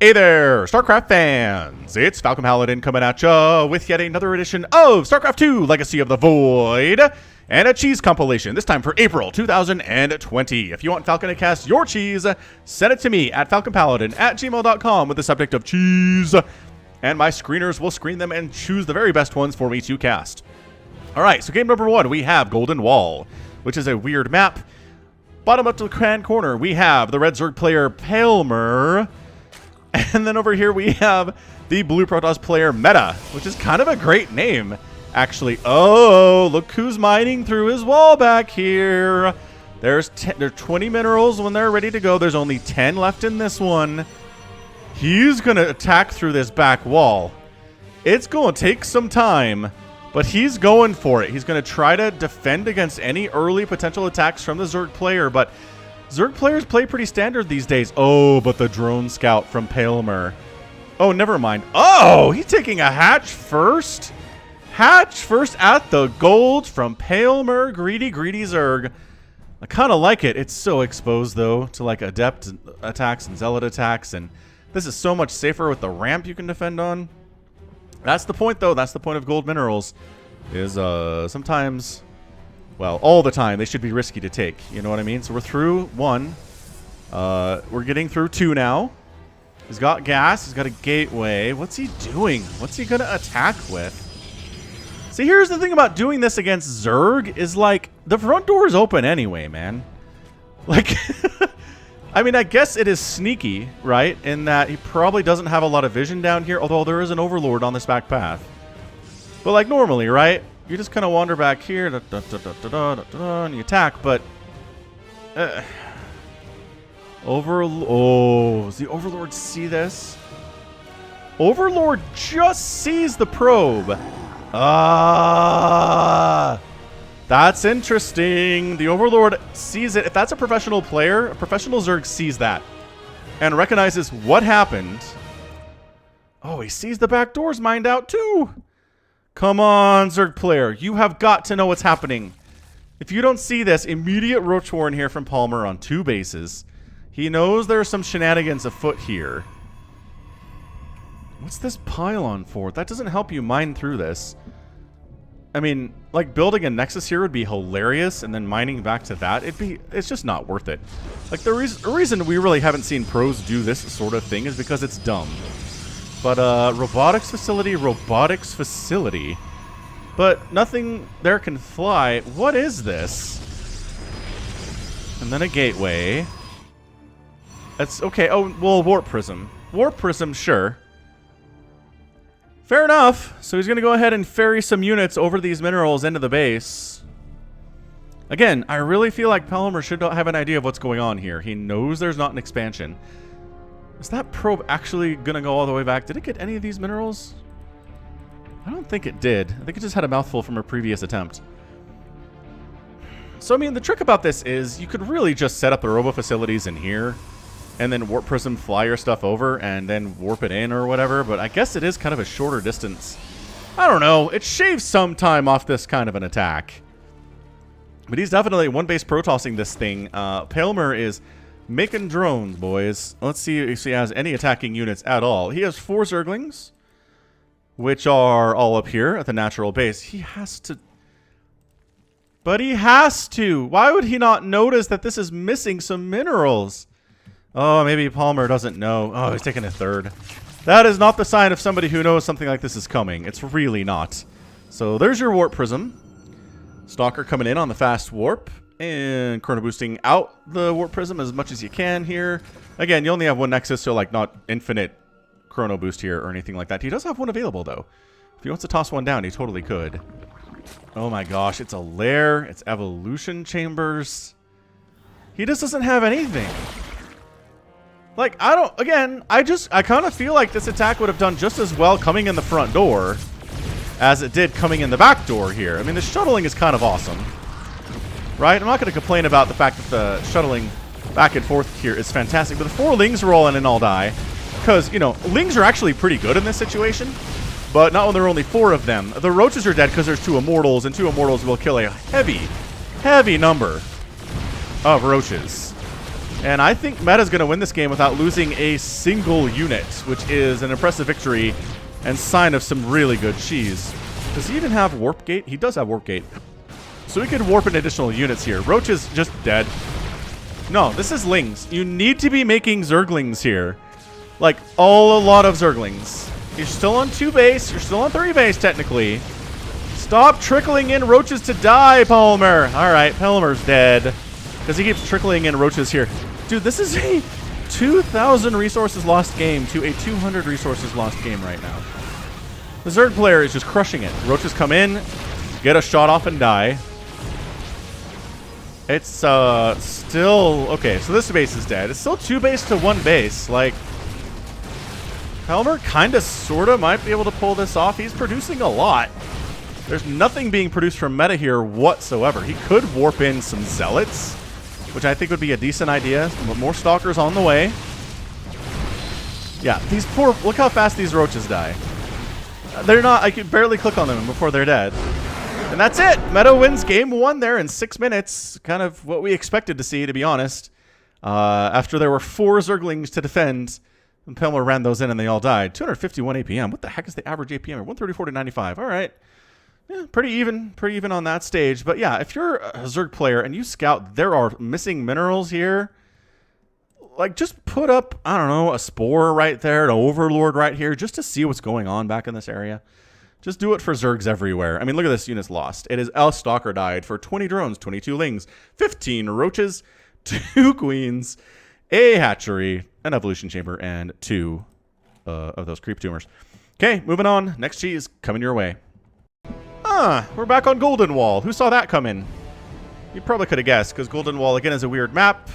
Hey there, StarCraft fans! It's Falcon Paladin coming at ya with yet another edition of StarCraft 2 Legacy of the Void and a cheese compilation, this time for April 2020. If you want Falcon to cast your cheese, send it to me at falconpaladin@gmail.com with the subject of cheese, and my screeners will screen them and choose the very best ones for me to cast. Alright, so game number 1, we have Golden Wall, which is a weird map. Bottom up to the hand corner, we have the red Zerg player Palmer. And then over here we have the blue Protoss player Meta, which is kind of a great name, actually. Oh, look who's mining through his wall back here. There's 20 minerals when they're ready to go. There's only 10 left in this one. He's going to attack through this back wall. It's going to take some time, but he's going for it. He's going to try to defend against any early potential attacks from the Zerg player, but Zerg players play pretty standard these days. Oh, but the drone scout from Palmer. Oh, never mind. Oh, he's taking a hatch first. Hatch first at the gold from Palmer. Greedy, greedy Zerg. I kind of like it. It's so exposed, though, to like adept attacks and zealot attacks. And this is so much safer with the ramp you can defend on. That's the point, though. That's the point of gold minerals. Is sometimes... well, all the time, they should be risky to take. You know what I mean? So we're through 1. We're getting through 2 now. He's got gas. He's got a gateway. What's he doing? What's he going to attack with? See, here's the thing about doing this against Zerg is, like, the front door is open anyway, man. Like, I mean, I guess it is sneaky, right? In that he probably doesn't have a lot of vision down here, although there is an overlord on this back path. But, like, normally, right? You just kind of wander back here, and you attack, but... oh, does the Overlord see this? Overlord just sees the probe. That's interesting. The Overlord sees it. If that's a professional player, a professional Zerg sees that and recognizes what happened. Oh, he sees the back doors mined out too. Come on, Zerg player. You have got to know what's happening. If you don't see this, immediate Roach Warren here from Palmer on 2 bases. He knows there are some shenanigans afoot here. What's this pylon for? That doesn't help you mine through this. I mean, like, building a Nexus here would be hilarious, and then mining back to that, it's just not worth it. Like, the reason we really haven't seen pros do this sort of thing is because it's dumb. But, robotics facility. But nothing there can fly. What is this? And then a gateway. That's okay. Oh, well, warp prism. Warp prism, sure. Fair enough. So he's going to go ahead and ferry some units over these minerals into the base. Again, I really feel like Palmer should have an idea of what's going on here. He knows there's not an expansion. Is that probe actually going to go all the way back? Did it get any of these minerals? I don't think it did. I think it just had a mouthful from a previous attempt. So, I mean, the trick about this is you could really just set up the robo facilities in here and then warp prism fly your stuff over and then warp it in or whatever, but I guess it is kind of a shorter distance. I don't know. It shaves some time off this kind of an attack. But he's definitely one-base pro-tossing this thing. Palmer is... making drones, boys. Let's see if he has any attacking units at all. He has 4 Zerglings, which are all up here at the natural base. He has to... but he has to! Why would he not notice that this is missing some minerals? Oh, maybe Palmer doesn't know. Oh, he's taking a 3rd. That is not the sign of somebody who knows something like this is coming. It's really not. So there's your warp prism. Stalker coming in on the fast warp. And chrono boosting out the warp prism as much as you can here. Again, you only have 1 Nexus, so like not infinite chrono boost here or anything like that. He does have 1 available though. If he wants to toss 1 down, he totally could. Oh my gosh, it's a lair. It's evolution chambers. He just doesn't have anything. Like, I kind of feel like this attack would have done just as well coming in the front door as it did coming in the back door here. I mean, the shuttling is kind of awesome. Right? I'm not going to complain about the fact that the shuttling back and forth here is fantastic. But the 4 Lings roll in and all die. Because, you know, Lings are actually pretty good in this situation. But not when there are only 4 of them. The Roaches are dead because there's 2 Immortals. And 2 Immortals will kill a heavy, heavy number of Roaches. And I think Meta's going to win this game without losing a single unit, which is an impressive victory and sign of some really good cheese. Does he even have Warp Gate? He does have Warp Gate. So we could warp in additional units here. Roach is just dead. No, this is Lings. You need to be making Zerglings here. Like, a lot of Zerglings. You're still on 2 base. You're still on 3 base, technically. Stop trickling in roaches to die, Palmer. All right, Palmer's dead. Because he keeps trickling in roaches here. Dude, this is a 2,000 resources lost game to a 200 resources lost game right now. The Zerg player is just crushing it. Roaches come in, get a shot off, and die. It's still... Okay, so this base is dead. It's still 2 base to 1 base. Like, Palmer kind of, sort of might be able to pull this off. He's producing a lot. There's nothing being produced from Meta here whatsoever. He could warp in some Zealots, which I think would be a decent idea. More Stalkers on the way. Yeah, these poor... Look how fast these roaches die. They're not... I could barely click on them before they're dead. And that's it. Meta wins game 1 there in 6 minutes. Kind of what we expected to see, to be honest. After there were 4 Zerglings to defend, and Palmer ran those in and they all died. 251 APM. What the heck is the average APM? 134 to 95. All right. Yeah, pretty even on that stage. But yeah, if you're a Zerg player and you scout, there are missing minerals here. Like, just put up, I don't know, a Spore right there, an Overlord right here, just to see what's going on back in this area. Just do it for Zergs everywhere. I mean, look at this unit's lost. It is a Stalker died for 20 drones, 22 Lings, 15 Roaches, 2 Queens, a Hatchery, an Evolution Chamber, and 2 of those Creep Tumors. Okay, moving on. Next cheese coming your way. We're back on Golden Wall. Who saw that coming? You probably could have guessed, because Golden Wall, again, is a weird map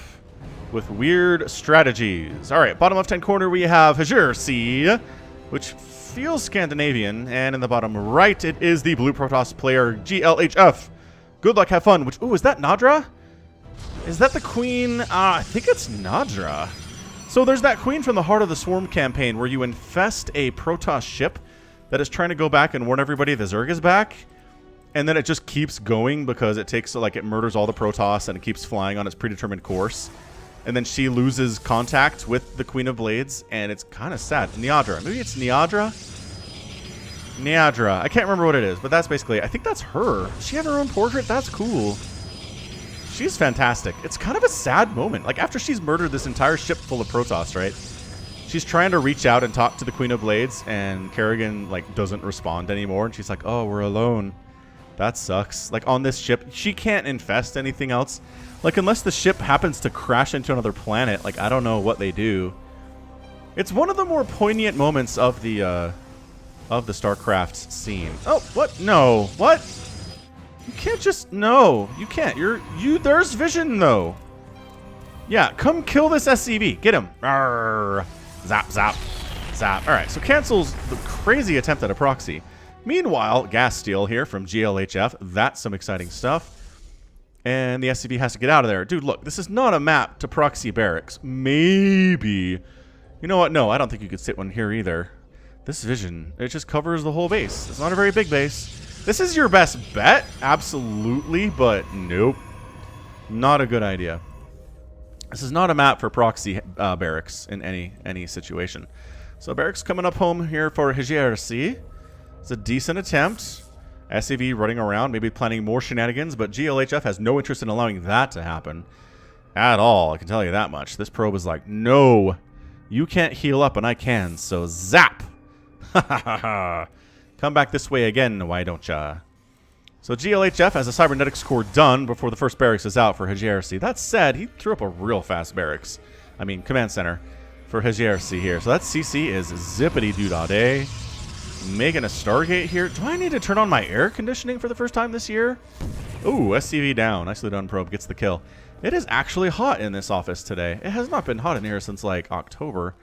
with weird strategies. All right, bottom left-hand corner, we have Hajir, which feels Scandinavian. And in the bottom right, it is the Blue Protoss player, GLHF. Good luck, have fun. Which, ooh, is that Nadra? Is that the queen? I think it's Nadra. So there's that queen from the Heart of the Swarm campaign where you infest a Protoss ship that is trying to go back and warn everybody the Zerg is back. And then it just keeps going because it takes, like, it murders all the Protoss and it keeps flying on its predetermined course. And then she loses contact with the Queen of Blades, and it's kind of sad. Niadra. Maybe it's Niadra? Niadra. I can't remember what it is, but that's basically... I think that's her. Does she have her own portrait? That's cool. She's fantastic. It's kind of a sad moment. Like, after she's murdered this entire ship full of Protoss, right? She's trying to reach out and talk to the Queen of Blades, and Kerrigan, like, doesn't respond anymore. And she's like, oh, we're alone. That sucks. Like, on this ship, she can't infest anything else. Like, unless the ship happens to crash into another planet, like, I don't know what they do. It's one of the more poignant moments of the StarCraft scene. Oh, what? No. What? You can't just... No. You can't. There's vision, though. Yeah, come kill this SCV. Get him. Arrgh. Zap, zap, zap. All right, so cancels the crazy attempt at a proxy. Meanwhile, gas steal here from GLHF. That's some exciting stuff. And the SCV has to get out of there. Dude, look, this is not a map to proxy barracks. Maybe. You know what? No, I don't think you could sit one here either. This vision, it just covers the whole base. It's not a very big base. This is your best bet, absolutely, but nope. Not a good idea. This is not a map for proxy barracks in any situation. So barracks coming up home here for Hajir. It's a decent attempt. SCV running around, maybe planning more shenanigans, but GLHF has no interest in allowing that to happen at all. I can tell you that much. This probe is like, no, you can't heal up and I can, so zap. Come back this way again, why don't ya? So GLHF has a cybernetics core done before the first barracks is out for Hajir. That said, he threw up a real fast barracks. I mean, command center for Hajir here. So that CC is zippity-doo-dah-day. Making a Stargate here. Do I need to turn on my air conditioning for the first time this year? Ooh, SCV down. Nicely done, probe. Gets the kill. It is actually hot in this office today. It has not been hot in here since, like, October.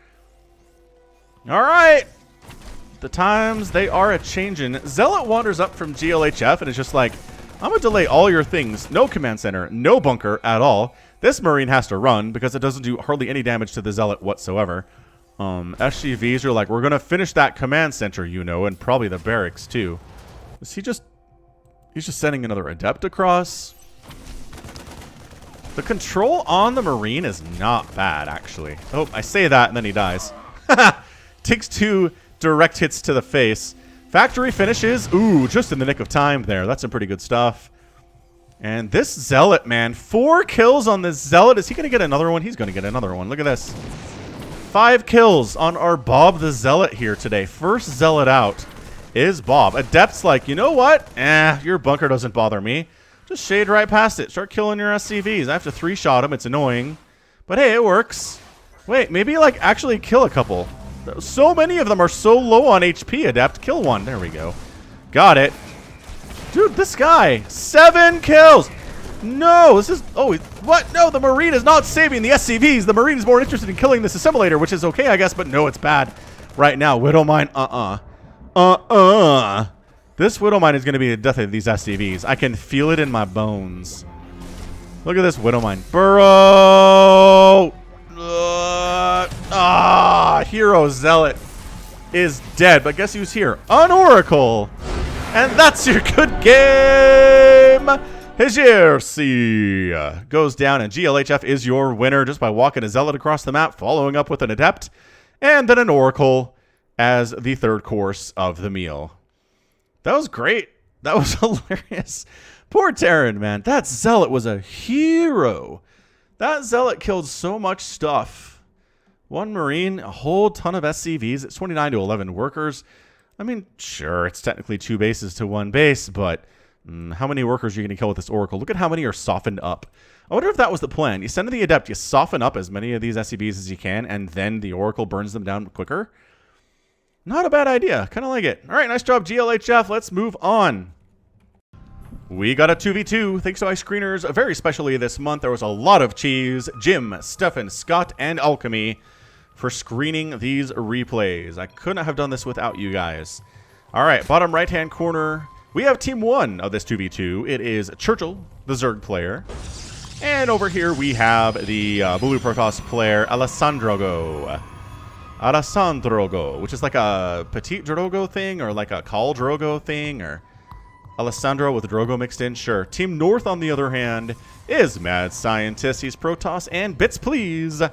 All right. The times, they are a-changin'. Zealot wanders up from GLHF and is just like, I'm going to delay all your things. No command center. No bunker at all. This Marine has to run because it doesn't do hardly any damage to the Zealot whatsoever. SCVs are like, we're going to finish that command center, you know, and probably the barracks, too. Is he just... He's just sending another Adept across? The control on the Marine is not bad, actually. Oh, I say that and then he dies. Takes 2 direct hits to the face. Factory finishes. Ooh, just in the nick of time there. That's some pretty good stuff. And this Zealot, man. 4 kills on this Zealot. Is he going to get another one? He's going to get another one. Look at this. 5 kills on our Bob the Zealot here today. First Zealot out is Bob. Adept's like, you know what? Your bunker doesn't bother me. Just shade right past it. Start killing your SCVs. I have to 3-shot them. It's annoying. But hey, it works. Wait, maybe like actually kill a couple. So many of them are so low on HP, Adept. Kill one. There we go. Got it. Dude, this guy. 7 kills. No, this is... Oh, what? No, the Marine is not saving the SCVs. The Marine is more interested in killing this assimilator, which is okay, I guess. But no, it's bad right now. Widowmine, This Widowmine is going to be the death of these SCVs. I can feel it in my bones. Look at this Widowmine. Burrow! Hero Zealot is dead. But guess who's here? An Oracle! And that's your good game! Hijirsi goes down, and GLHF is your winner just by walking a Zealot across the map, following up with an Adept, and then an Oracle as the third course of the meal. That was great. That was hilarious. Poor Terran, man. That Zealot was a hero. That Zealot killed so much stuff. 1 Marine, a whole ton of SCVs. It's 29 to 11 workers. I mean, sure, it's technically 2 bases to 1 base, but how many workers are you going to kill with this Oracle? Look at how many are softened up. I wonder if that was the plan. You send to the Adept, you soften up as many of these SCVs as you can, and then the Oracle burns them down quicker. Not a bad idea. Kind of like it. All right, nice job, GLHF. Let's move on. We got a 2v2 thanks to my screeners. Very specially this month, there was a lot of cheese. Jim, Stefan, Scott, and Alchemy for screening these replays. I couldn't have done this without you guys. All right, bottom right-hand corner, we have team 1 of this 2v2. It is Churchill, the Zerg player. And over here we have the Blue Protoss player, Alessandrogo, which is like a Petite Drogo thing, or like a Khal Drogo thing, or Alessandro with Drogo mixed in. Sure. Team North, on the other hand, is Mad Scientist. He's Protoss and Bits Please.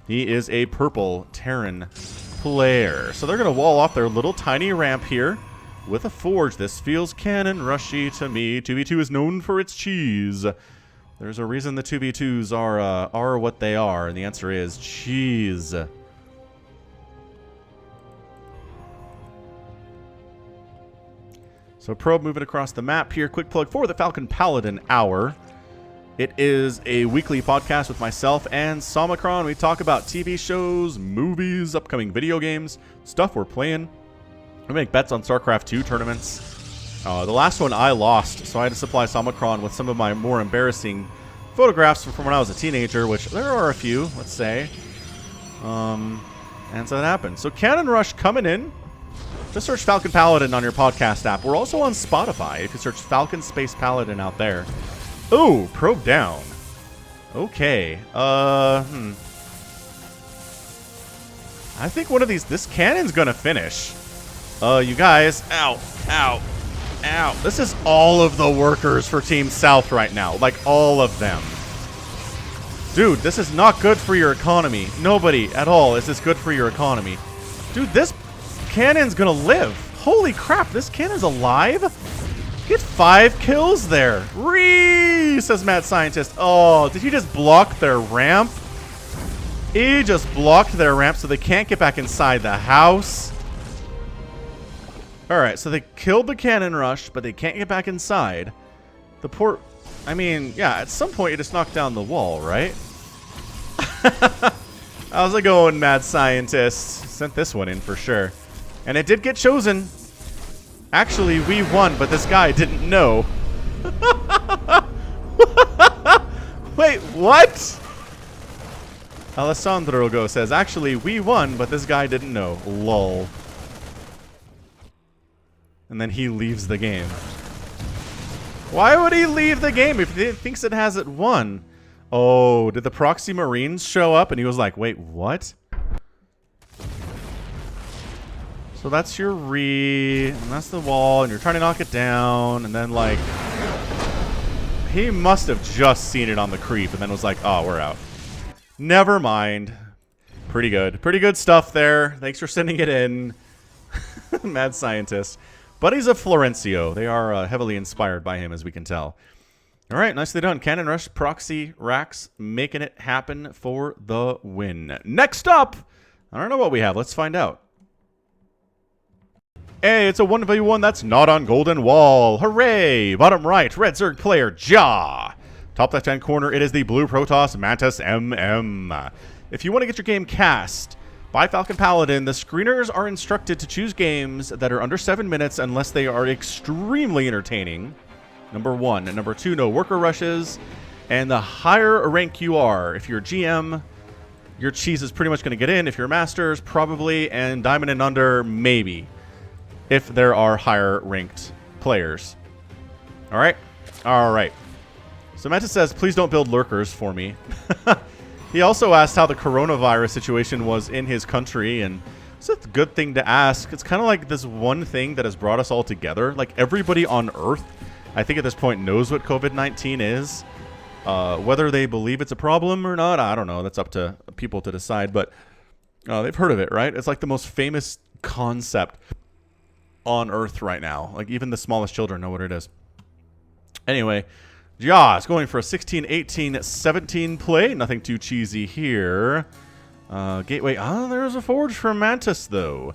He is a purple Terran player. So they're going to wall off their little tiny ramp here with a forge. This feels cannon rushy to me. 2v2 is known for its cheese. There's a reason the 2v2s are what they are, and the answer is cheese. So probe moving across the map here. Quick plug for the Falcon Paladin Hour. It is a weekly podcast with myself and Somicron. We talk about TV shows, movies, upcoming video games, stuff we're playing. We make bets on StarCraft 2 tournaments. The last one I lost, so I had to supply Somicron with some of my more embarrassing photographs from when I was a teenager, which there are a few, let's say. And so that happened. So Cannon Rush coming in. Just search Falcon Paladin on your podcast app. We're also on Spotify if you search Falcon Space Paladin out there. Oh, probe down. Okay. I think one of these... This cannon's gonna finish. You guys. Ow. Ow. Ow. This is all of the workers for Team South right now. Like, all of them. Dude, this is not good for your economy. Nobody at all is this good for your economy. Dude, this cannon's gonna live. Holy crap, this cannon's alive? Get 5 kills there. Ree, says Mad Scientist. Oh, did he just block their ramp? He just blocked their ramp so they can't get back inside the house. Alright, so they killed the cannon rush, but they can't get back inside. The port... I mean, yeah, at some point you just knock down the wall, right? How's it going, Mad Scientist? Sent this one in for sure. And it did get chosen. Actually, we won, but this guy didn't know. Wait, what? Alessandro says, actually, we won, but this guy didn't know. Lol. And then he leaves the game. Why would he leave the game if he thinks it has it won? Oh, did the proxy marines show up? And he was like, wait, what? So that's your re, and that's the wall, and you're trying to knock it down, and then like... He must have just seen it on the creep and then was like, oh, we're out. Never mind. Pretty good. Pretty good stuff there. Thanks for sending it in. Mad scientist. Buddies of Florencio. They are heavily inspired by him, as we can tell. All right, nicely done. Cannon Rush, Proxy, Rax, making it happen for the win. Next up, I don't know what we have. Let's find out. Hey, it's a 1v1 that's not on Golden Wall. Hooray! Bottom right, Red Zerg player, Ja. Top left-hand corner, it is the Blue Protoss Mantis MM. If you want to get your game cast by Falcon Paladin, the screeners are instructed to choose games that are under 7 minutes unless they are extremely entertaining. Number 1. And number 2, no worker rushes. And the higher rank you are, if you're GM, your cheese is pretty much going to get in. If you're Masters, probably. And Diamond and under, maybe. If there are higher ranked players. Alright? Alright. So Mantis says, please don't build lurkers for me. He also asked how the coronavirus situation was in his country, and it's a good thing to ask. It's kind of like this one thing that has brought us all together. Like, everybody on Earth, I think at this point, knows what COVID-19 is. Whether they believe it's a problem or not, I don't know. That's up to people to decide, but they've heard of it, right? It's like the most famous concept on Earth right now. Like, even the smallest children know what it is. Anyway, Ja is going for a 16, 18, 17 play. Nothing too cheesy here. Gateway. Oh, there's a forge for Mantis, though.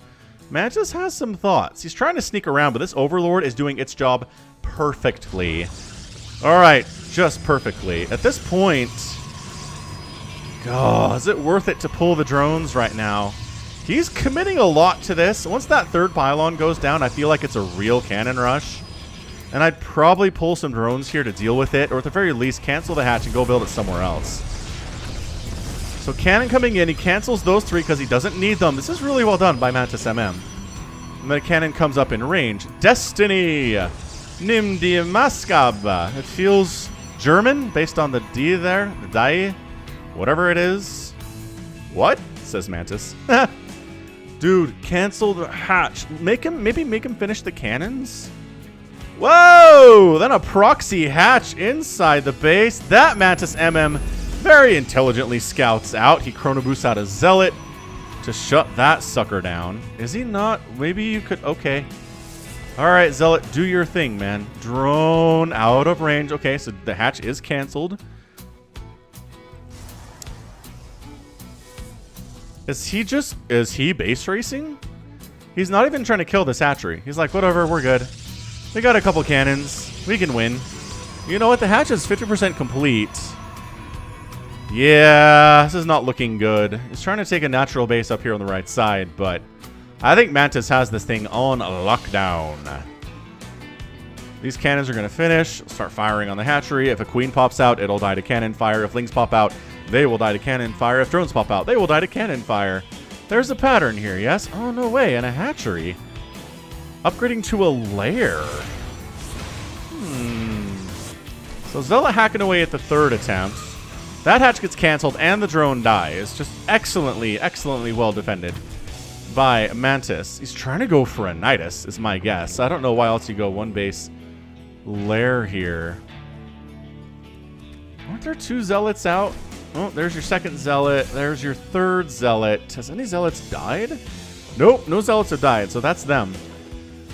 Mantis has some thoughts. He's trying to sneak around, but this Overlord is doing its job perfectly. All right, just perfectly. At this point, God, is it worth it to pull the drones right now? He's committing a lot to this. Once that third pylon goes down, I feel like it's a real cannon rush. And I'd probably pull some drones here to deal with it, or at the very least, cancel the hatch and go build it somewhere else. So cannon coming in, he cancels those 3 because he doesn't need them. This is really well done by Mantis MM. And then cannon comes up in range. Destiny! Nim die Maskab. It feels German, based on the D there. The die. Whatever it is. What? Says Mantis. Dude, cancel the hatch. Maybe make him finish the cannons? Whoa! Then a proxy hatch inside the base. That Mantis MM very intelligently scouts out. He chrono boosts out a Zealot to shut that sucker down. Is he not? Maybe you could... Okay. Alright, Zealot, do your thing, man. Drone out of range. Okay, so the hatch is canceled. Is he base racing? He's not even trying to kill this hatchery. He's like, whatever, we're good. We got a couple cannons. We can win. You know what? The hatch is 50% complete. Yeah, this is not looking good. He's trying to take a natural base up here on the right side, but I think Mantis has this thing on lockdown. These cannons are going to finish. Start firing on the hatchery. If a queen pops out, it'll die to cannon fire. If lings pop out, they will die to cannon fire. If drones pop out, they will die to cannon fire. There's a pattern here, yes? Oh, no way. And a hatchery. Upgrading to a lair. So Zella hacking away at the 3rd attempt. That hatch gets canceled and the drone dies. Just excellently, excellently well defended by Mantis. He's trying to go for a Nidus, is my guess. I don't know why else you go 1 base lair here. Aren't there 2 zealots out? Oh, there's your 2nd zealot. There's your 3rd zealot. Has any zealots died? Nope, no zealots have died, so that's them.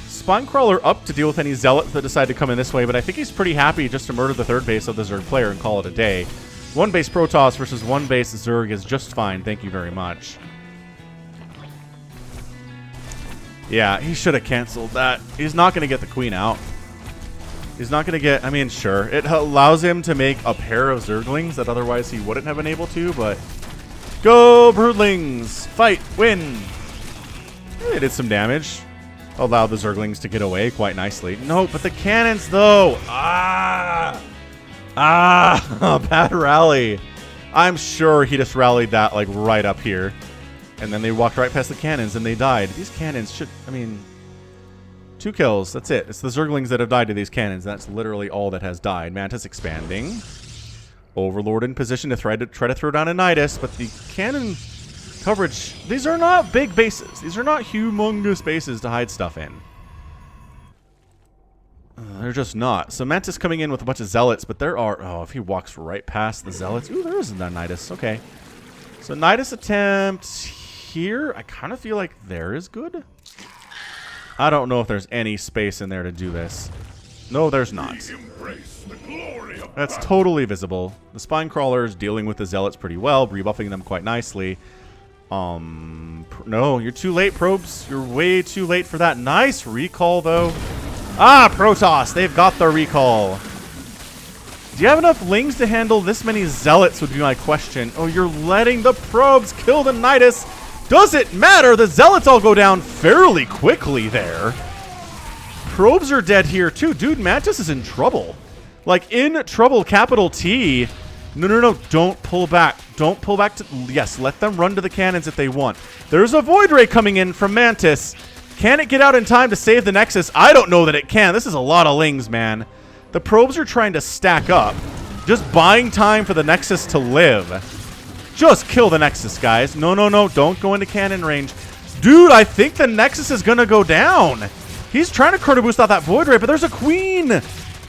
Spinecrawler up to deal with any zealots that decide to come in this way, but I think he's pretty happy just to murder the 3rd base of the Zerg player and call it a day. 1 base Protoss versus 1 base Zerg is just fine. Thank you very much. Yeah, he should have canceled that. He's not going to get the queen out. He's not going to get... I mean, sure. It allows him to make a pair of Zerglings that otherwise he wouldn't have been able to, but... Go, Broodlings! Fight! Win! They did some damage. Allowed the Zerglings to get away quite nicely. No, but the cannons, though! Bad rally. I'm sure he just rallied that, like, right up here. And then they walked right past the cannons and they died. These cannons should... I mean... 2 kills. That's it. It's the Zerglings that have died to these cannons. That's literally all that has died. Mantis expanding. Overlord in position to try to throw down a Nidus, but the cannon coverage... These are not big bases. These are not humongous bases to hide stuff in. they're just not. So Mantis coming in with a bunch of zealots, but there are... Oh, if he walks right past the zealots... Ooh, there isn't a Nidus. Okay. So Nidus attempt here. I kind of feel like there is good. I don't know if there's any space in there to do this. No, there's not. That's totally visible. The Spine Crawler is dealing with the zealots pretty well, rebuffing them quite nicely. No, you're too late, Probes. You're way too late for that. Nice recall, though. Ah, Protoss. They've got the recall. Do you have enough Lings to handle this many zealots would be my question. Oh, you're letting the Probes kill the Nidus. Does it matter? The zealots all go down fairly quickly there. Probes are dead here, too. Dude, Mantis is in trouble. Like, in trouble, capital T. No, no, no. Don't pull back. Don't pull back to... Yes, let them run to the cannons if they want. There's a Void Ray coming in from Mantis. Can it get out in time to save the Nexus? I don't know that it can. This is a lot of Lings, man. The Probes are trying to stack up. Just buying time for the Nexus to live. Just kill the Nexus, guys. No, no, no. Don't go into cannon range. Dude, I think the Nexus is going to go down. He's trying to chrono boost out that Void Ray, but there's a Queen.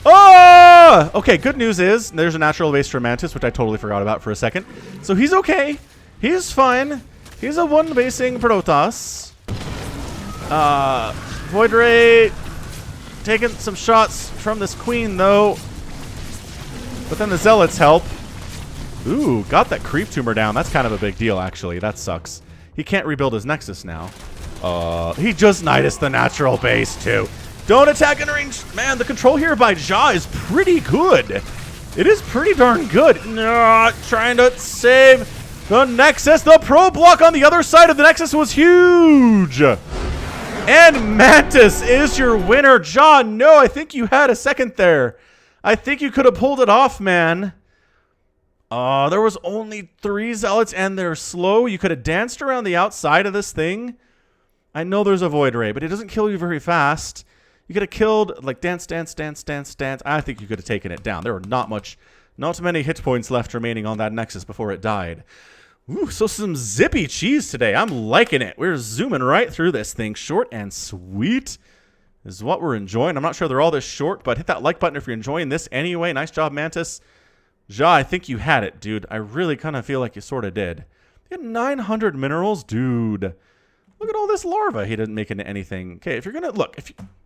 Oh! Okay, good news is there's a natural base for Mantis, which I totally forgot about for a second. So he's okay. He's fine. He's a one-basing Protoss. Void Ray taking some shots from this Queen, though. But then the Zealots help. Ooh, got that creep tumor down. That's kind of a big deal, actually. That sucks. He can't rebuild his Nexus now. He just Nidus the natural base, too. Don't attack in range. Man, the control here by Ja is pretty good. It is pretty darn good. No, trying to save the Nexus. The pro block on the other side of the Nexus was huge. And Mantis is your winner. Ja, no, I think you had a second there. I think you could have pulled it off, man. There was only 3 Zealots and they're slow. You could have danced around the outside of this thing. I know there's a Void Ray, but it doesn't kill you very fast. You could have killed, like, dance, dance, dance, dance, dance. I think you could have taken it down. There were not many hit points left remaining on that Nexus before it died. Ooh, so some zippy cheese today. I'm liking it. We're zooming right through this thing. Short and sweet is what we're enjoying. I'm not sure they're all this short, but hit that like button if you're enjoying this anyway. Nice job, Mantis. Ja, I think you had it, dude. I really kind of feel like you sort of did. You had 900 minerals? Dude. Look at all this larva. He didn't make into anything. Okay, if you're going to... Look,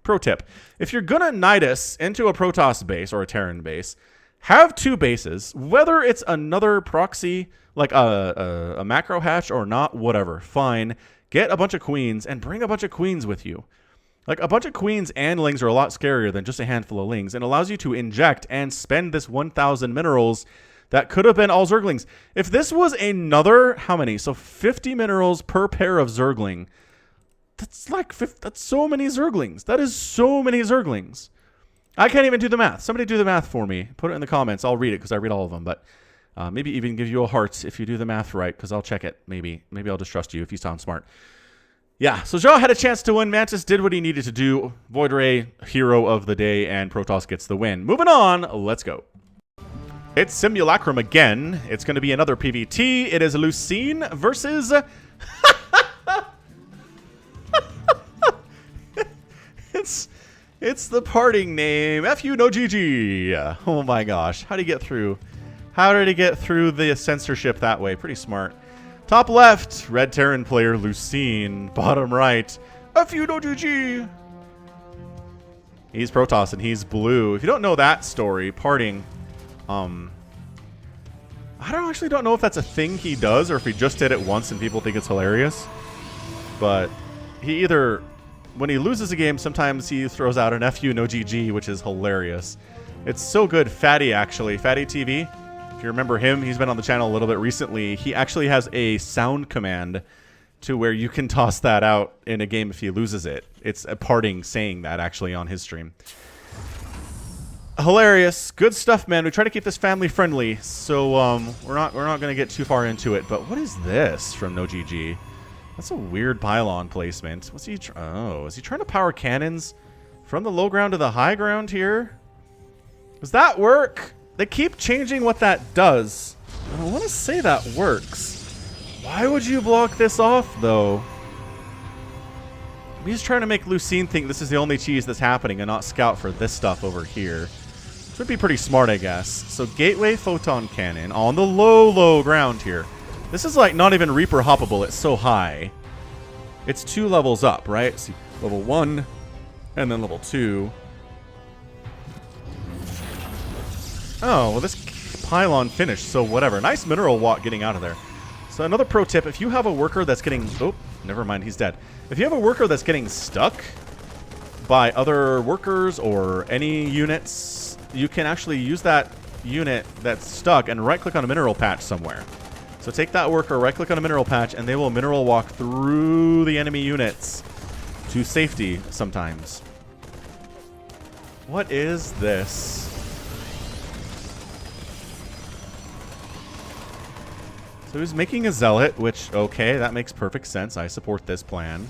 pro tip. If you're going to Nidus into a Protoss base or a Terran base, have 2 bases. Whether it's another proxy, like a macro hatch or not, whatever. Fine. Get a bunch of Queens and bring a bunch of Queens with you. Like, a bunch of Queens and Lings are a lot scarier than just a handful of Lings, and allows you to inject and spend this 1,000 minerals that could have been all Zerglings. If this was another, how many? So 50 minerals per pair of Zergling. That's like, that's so many Zerglings. That is so many Zerglings. I can't even do the math. Somebody do the math for me. Put it in the comments. I'll read it because I read all of them, but maybe even give you a heart if you do the math right, because I'll check it. Maybe I'll just trust you if you sound smart. Yeah, so Ja had a chance to win. Mantis did what he needed to do. Void Ray, hero of the day, and Protoss gets the win. Moving on, let's go. It's Simulacrum again. It's going to be another PvT. It is Lucine versus... It's the parting name. F-U no GG. Oh my gosh. How did he get through? How did he get through the censorship that way? Pretty smart. Top left, Red Terran player Lucine. Bottom right, F-U no GG. He's Protoss and he's blue. If you don't know that story, parting... I don't know if that's a thing he does or if he just did it once and people think it's hilarious. But he either, when he loses a game, sometimes he throws out an FU no GG, which is hilarious. It's so good. Fatty, actually. Fatty TV. If you remember him, he's been on the channel a little bit recently. He actually has a sound command to where you can toss that out in a game if he loses it. It's a parting saying that actually on his stream. Hilarious. Good stuff, man. We try to keep this family friendly, so we're not going to get too far into it. But what is this from No GG? That's a weird pylon placement. What's he? Oh, is he trying to power cannons from the low ground to the high ground here? Does that work? They keep changing what that does. I want to say that works. Why would you block this off, though? He's trying to make Lucine think this is the only cheese that's happening and not scout for this stuff over here. Which would be pretty smart, I guess. So Gateway Photon Cannon on the low ground here. This is like not even Reaper hoppable. It's so high. It's 2 levels up, right? See, level 1 and then level 2. Oh, well, this pylon finished, so whatever. Nice mineral walk getting out of there. So another pro tip, if you have a worker that's getting... Oh, never mind, he's dead. If you have a worker that's getting stuck by other workers or any units, you can actually use that unit that's stuck and right-click on a mineral patch somewhere. So take that worker, right-click on a mineral patch, and they will mineral walk through the enemy units to safety sometimes. What is this? So he's making a zealot, which, okay, that makes perfect sense. I support this plan.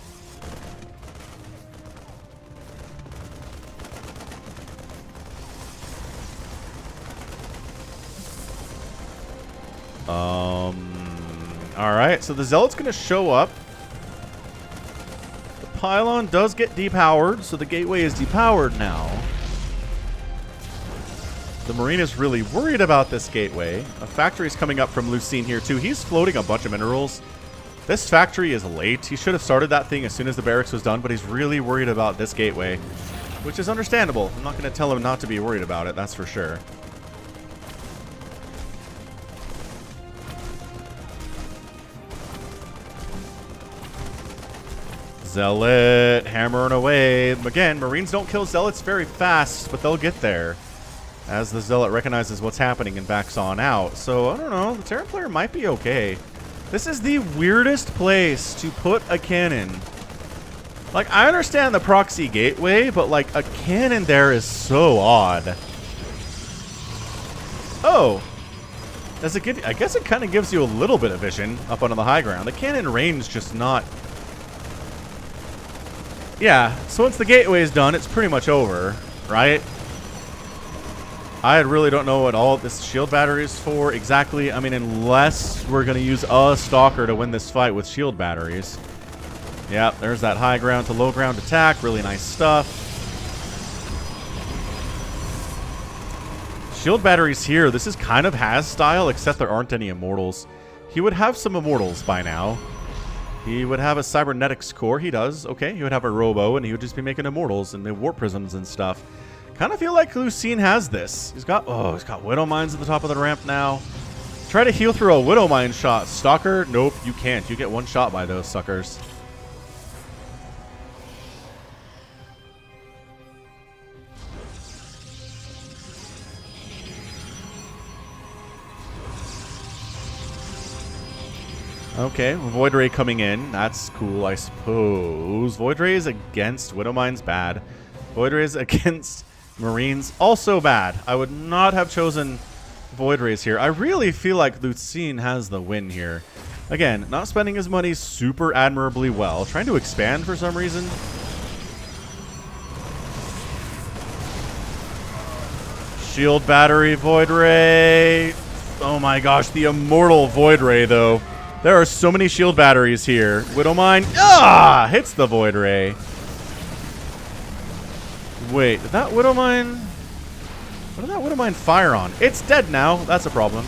Alright, so the zealot's going to show up. The pylon does get depowered, so the gateway is depowered now. The Marine is really worried about this gateway. A factory is coming up from Lucine here too. He's floating a bunch of minerals. This factory is late. He should have started that thing as soon as the barracks was done, but he's really worried about this gateway, which is understandable. I'm not going to tell him not to be worried about it, that's for sure. Zealot hammering away. Again, Marines don't kill Zealots very fast, but they'll get there as the Zealot recognizes what's happening and backs on out. So, I don't know. The Terran player might be okay. This is the weirdest place to put a cannon. Like, I understand the proxy gateway, but, like, a cannon there is so odd. Oh. Does it give... I guess it kind of gives you a little bit of vision up on the high ground. The cannon range just not... Yeah, so once the gateway is done, it's pretty much over, right? I really don't know what all this shield battery is for exactly. I mean, unless we're going to use a stalker to win this fight with shield batteries. Yeah, there's that high ground to low ground attack. Really nice stuff. Shield batteries here. This is kind of Has style, except there aren't any immortals. He would have some immortals by now. He would have a cybernetics core. He does. Okay, he would have a robo, and he would just be making immortals and the warp prisms and stuff. Kind of feel like Lucine has this. He's got Widow Mines at the top of the ramp now. Try to heal through a Widow Mine shot. Stalker? Nope, you can't. You get one shot by those suckers. Okay, Void Ray coming in. That's cool, I suppose. Void Ray is against Widow Mines, bad. Void Ray is against Marines, also bad. I would not have chosen Void Rays here. I really feel like Lucine has the win here. Again, not spending his money super admirably well. Trying to expand for some reason. Shield battery, Void Ray. Oh my gosh, the immortal Void Ray, though. There are so many shield batteries here. Widow Mine, hits the Void Ray. Wait, did that Widow Mine... What did that Widow Mine fire on? It's dead now. That's a problem.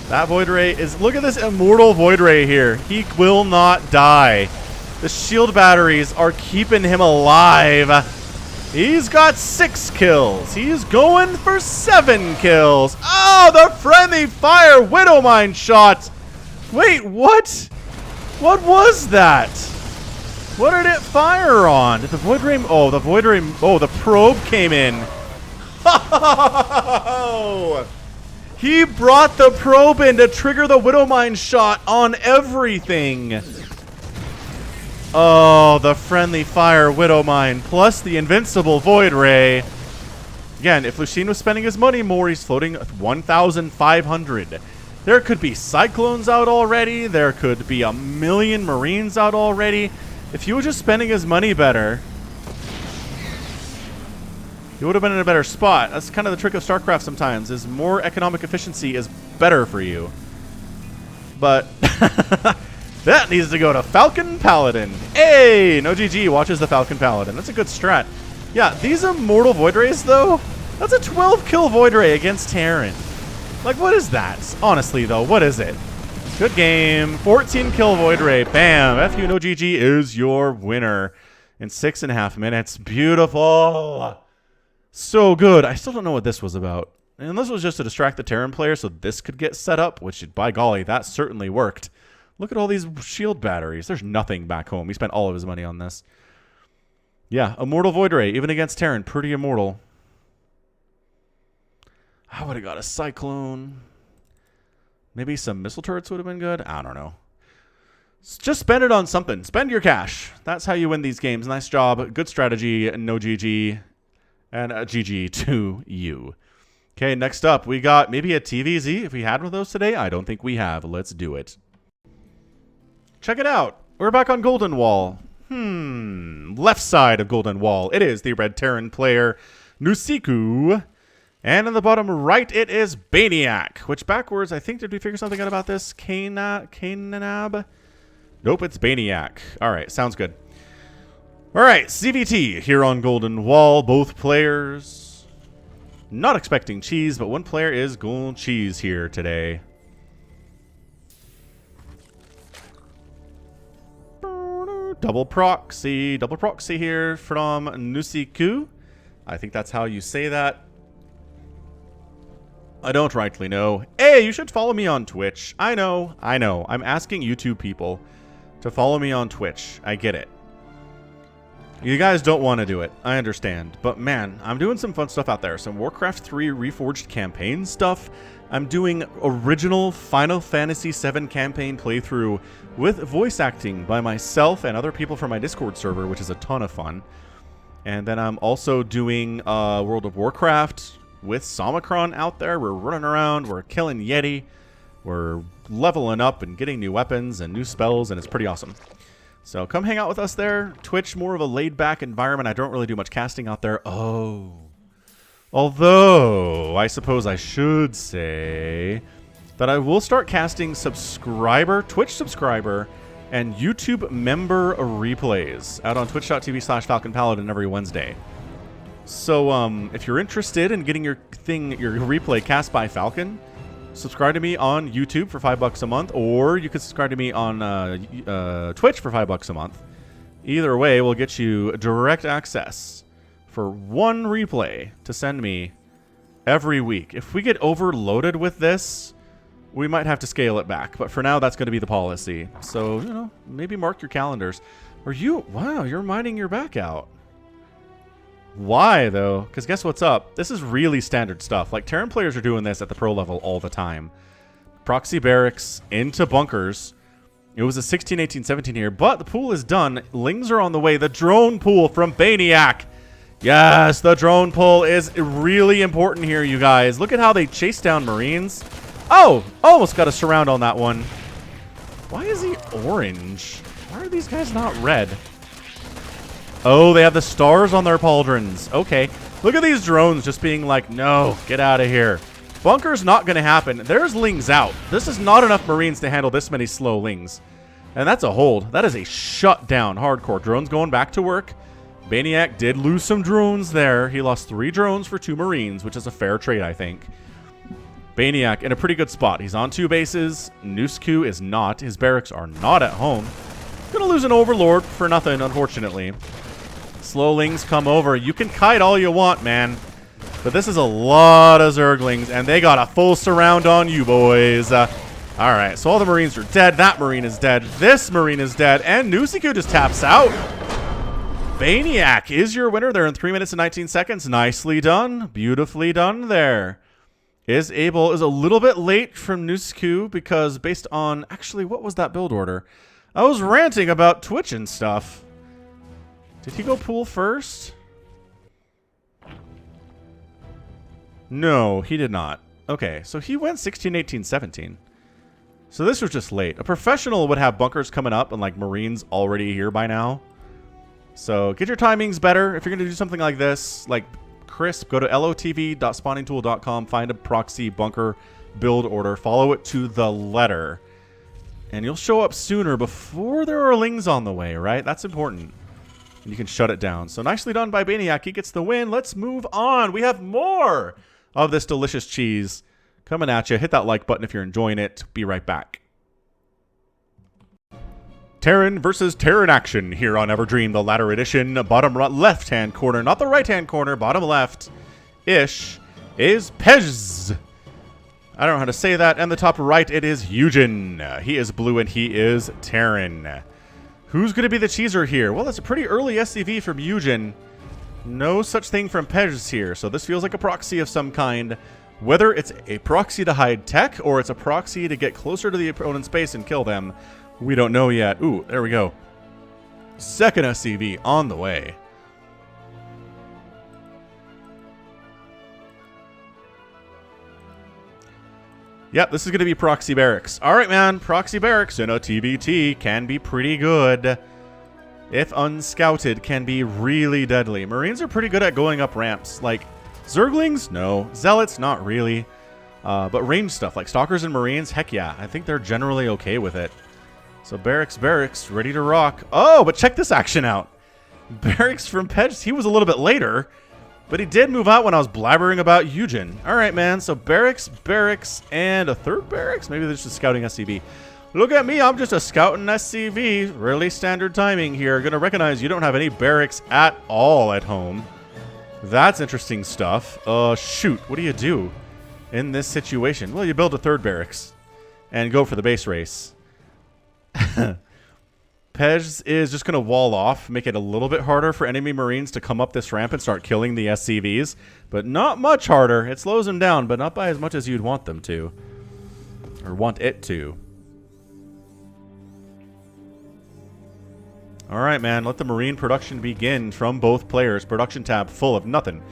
That Void Ray is... Look at this immortal Void Ray here. He will not die. The shield batteries are keeping him alive. He's got 6 kills. He's going for 7 kills. Oh, the friendly fire Widow Mine shot. Wait, what? What was that? What did it fire on? Did the Void Ray... Oh, the Void Ray... Oh, the probe came in. Oh! He brought the probe in to trigger the Widow Mine shot on everything. Oh, the friendly fire Widow Mine plus the invincible Void Ray. Again, if Lucine was spending his money more, he's floating 1,500. There could be Cyclones out already. There could be a million Marines out already. If he was just spending his money better, he would have been in a better spot. That's kind of the trick of StarCraft sometimes, is more economic efficiency is better for you. But That needs to go to Falcon Paladin. Hey, no GG watches the Falcon Paladin. That's a good strat. Yeah, these Immortal Void Rays, though, that's a 12-kill Void Ray against Terran. Like, what is that? Honestly, though, what is it? Good game. 14-kill Void Ray. Bam. FU no GG is your winner in 6.5 minutes. Beautiful. So good. I still don't know what this was about. And this was just to distract the Terran player so this could get set up, which, by golly, that certainly worked. Look at all these shield batteries. There's nothing back home. He spent all of his money on this. Yeah, Immortal Void Ray, even against Terran, pretty immortal. I would have got a Cyclone. Maybe some missile turrets would have been good. I don't know. Just spend it on something. Spend your cash. That's how you win these games. Nice job. Good strategy. No GG. And a GG to you. Okay, next up, we got maybe a TVZ. If we had one of those today, I don't think we have. Let's do it. Check it out. We're back on Golden Wall. Left side of Golden Wall. It is the Red Terran player, Nusiku. And in the bottom right, it is Baniac. Which backwards, I think, did we figure something out about this? Kanab? Nope, it's Baniac. All right, sounds good. All right, CVT here on Golden Wall. Both players. Not expecting cheese, but one player is going cheese here today. Double proxy here from Nusiku. I think that's how you say that. I don't rightly know. Hey, you should follow me on Twitch. I know. I'm asking YouTube people to follow me on Twitch. I get it. You guys don't want to do it. I understand. But man, I'm doing some fun stuff out there. Some Warcraft 3 Reforged campaign stuff. I'm doing original Final Fantasy VII campaign playthrough with voice acting by myself and other people from my Discord server, which is a ton of fun. And then I'm also doing World of Warcraft with Somicron out there. We're running around, we're killing Yeti, we're leveling up and getting new weapons and new spells, and it's pretty awesome. So come hang out with us there. Twitch, more of a laid-back environment. I don't really do much casting out there. Oh. Although, I suppose I should say that I will start casting Twitch subscriber, and YouTube member replays out on twitch.tv/falconpaladin every Wednesday. So if you're interested in getting your replay cast by Falcon, subscribe to me on YouTube for $5 a month, or you can subscribe to me on Twitch for $5 a month. Either way will get you direct access for one replay to send me every week. If we get overloaded with this, we might have to scale it back. But for now, that's going to be the policy. So, you know, maybe mark your calendars. Wow, you're mining your back out. Why, though? Because guess what's up? This is really standard stuff. Like, Terran players are doing this at the pro level all the time. Proxy barracks into bunkers. It was a 16, 18, 17 here, but the pool is done. Lings are on the way. The drone pool from Baniac. Yes, the drone pull is really important here, you guys. Look at how they chase down Marines. Oh, almost got a surround on that one. Why is he orange? Why are these guys not red? Oh, they have the stars on their pauldrons. Okay. Look at these drones just being like, no, get out of here. Bunker's not going to happen. There's Lings out. This is not enough Marines to handle this many slow Lings. And that's a hold. That is a shutdown hardcore. Drones going back to work. Baniac did lose some drones there. He lost 3 drones for 2 Marines, which is a fair trade, I think. Baniac in a pretty good spot. He's on 2 bases. Nusku is not. His barracks are not at home. Gonna lose an Overlord for nothing, unfortunately. Slowlings come over. You can kite all you want, man. But this is a lot of Zerglings, and they got a full surround on you, boys. All right, so all the Marines are dead. That Marine is dead. This Marine is dead. And Nusiku just taps out. Baniac is your winner there in 3 minutes and 19 seconds. Nicely done. Beautifully done there. Is a little bit late from Nusiku because based on... Actually, what was that build order? I was ranting about Twitch and stuff. Did he go pool first? No, he did not. Okay, so he went 16, 18, 17. So this was just late. A professional would have bunkers coming up and like Marines already here by now. So get your timings better. If you're going to do something like this, like crisp, go to lotv.spawningtool.com, find a proxy bunker build order, follow it to the letter. And you'll show up sooner before there are lings on the way, right? That's important. And you can shut it down. So nicely done by Baniac. He gets the win. Let's move on. We have more of this delicious cheese coming at you. Hit that like button if you're enjoying it. Be right back. Terran versus Terran action here on Everdream, the latter edition. Bottom left-hand corner, not the right-hand corner, bottom left-ish, is Pez. I don't know how to say that. And the top right, it is Eugen. He is blue and he is Terran. Who's going to be the cheeser here? Well, that's a pretty early SCV from Eugen. No such thing from Pez here. So this feels like a proxy of some kind. Whether it's a proxy to hide tech or it's a proxy to get closer to the opponent's base and kill them, we don't know yet. Ooh, there we go. Second SCV on the way. Yep, this is going to be Proxy Barracks. All right, man. Proxy Barracks in a TBT can be pretty good. If unscouted, can be really deadly. Marines are pretty good at going up ramps. Like, Zerglings? No. Zealots? Not really. But range stuff, like Stalkers and Marines, heck yeah. I think they're generally okay with it. So Barracks, ready to rock. Oh, but check this action out. Barracks from Pez, he was a little bit later, but he did move out when I was blabbering about Eugen. All right, man. So Barracks, and a third Barracks? Maybe they're just a scouting SCV. Look at me. I'm just a scouting SCV. Really standard timing here. Going to recognize you don't have any Barracks at all at home. That's interesting stuff. Shoot. What do you do in this situation? Well, you build a third Barracks and go for the base race. Pez is just going to wall off, make it a little bit harder for enemy Marines to come up this ramp and start killing the SCVs, but not much harder. It slows them down, but not by as much as you'd want them to, or want it to. All right, man, let the Marine production begin from both players. Production tab full of nothing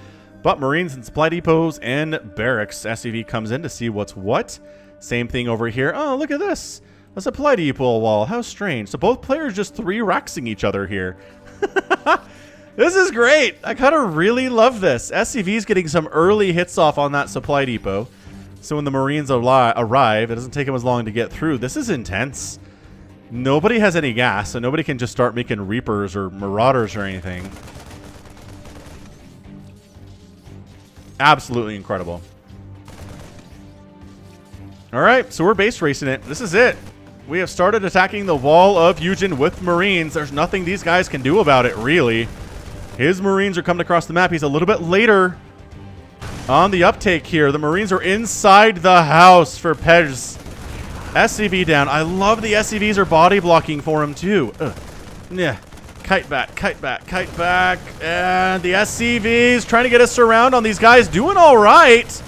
but Marines and supply depots and barracks. SCV comes in to see what's what. Same thing over here. Oh, look at this. A supply depot wall. How strange. So both players just 3-raxing each other here. This is great. I kind of really love this. SCV's getting some early hits off on that supply depot. So when the Marines arrive, it doesn't take them as long to get through. This is intense. Nobody has any gas, so nobody can just start making Reapers or Marauders or anything. Absolutely incredible. All right, so we're base racing it. This is it. We have started attacking the wall of Eugen with Marines. There's nothing these guys can do about it, really. His Marines are coming across the map. He's a little bit later on the uptake here. The Marines are inside the house for Pez. SCV down. I love the SCVs are body blocking for him, too. Yeah. Kite back, kite back, kite back. And the SCVs trying to get a surround on these guys. Doing all right.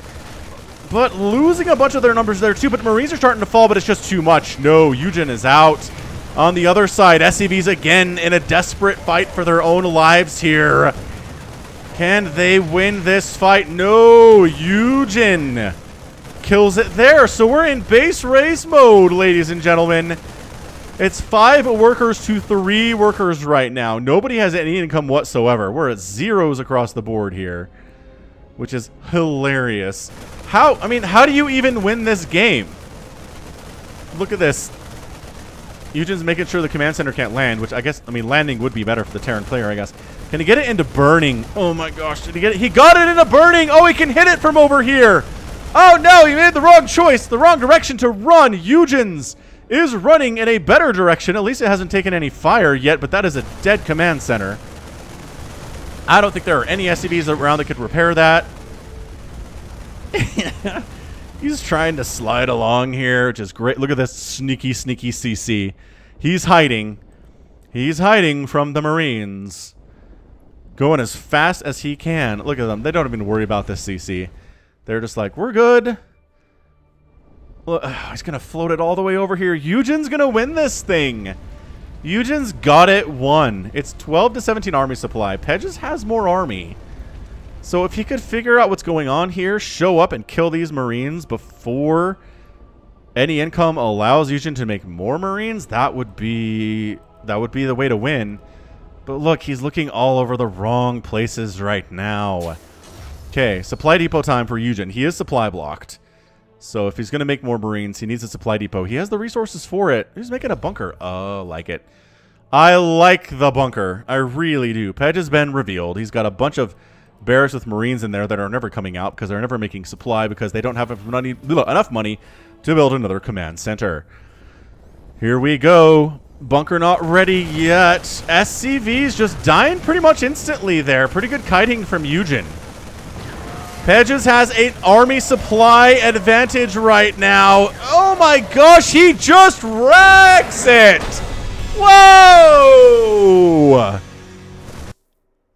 But losing a bunch of their numbers there, too. But Marines are starting to fall, but it's just too much. No, Eugen is out. On the other side, SCVs again in a desperate fight for their own lives here. Can they win this fight? No, Eugen kills it there. So we're in base race mode, ladies and gentlemen. It's 5 workers to 3 workers right now. Nobody has any income whatsoever. We're at zeros across the board here, which is hilarious. How do you even win this game? Look at this. Eugen's making sure the command center can't land, which landing would be better for the Terran player, I guess. Can he get it into burning? Oh my gosh, did he get it? He got it into burning! Oh, he can hit it from over here! Oh no, he made the wrong choice, the wrong direction to run. Eugen's is running in a better direction. At least it hasn't taken any fire yet, but that is a dead command center. I don't think there are any SCVs around that could repair that. He's trying to slide along here, which is great. Look at this sneaky, sneaky CC. He's hiding. He's hiding from the Marines. Going as fast as he can. Look at them. They don't even worry about this CC. They're just like, we're good. Look, he's going to float it all the way over here. Eugen's going to win this thing. Eugen's got it won. It's 12 to 17 army supply. Pez has more army. So if he could figure out what's going on here, show up and kill these Marines before any income allows Eugen to make more Marines, that would be the way to win. But look, he's looking all over the wrong places right now. Okay, supply depot time for Eugen. He is supply blocked. So if he's going to make more Marines, he needs a supply depot. He has the resources for it. He's making a bunker. Oh, like it. I like the bunker. I really do. Pedge has been revealed. He's got a bunch of barracks with Marines in there that are never coming out because they're never making supply because they don't have enough money to build another command center. Here we go. Bunker not ready yet. SCV's just dying pretty much instantly there. Pretty good kiting from Eugen. Pedges has an army supply advantage right now. Oh my gosh, he just wrecks it! Whoa!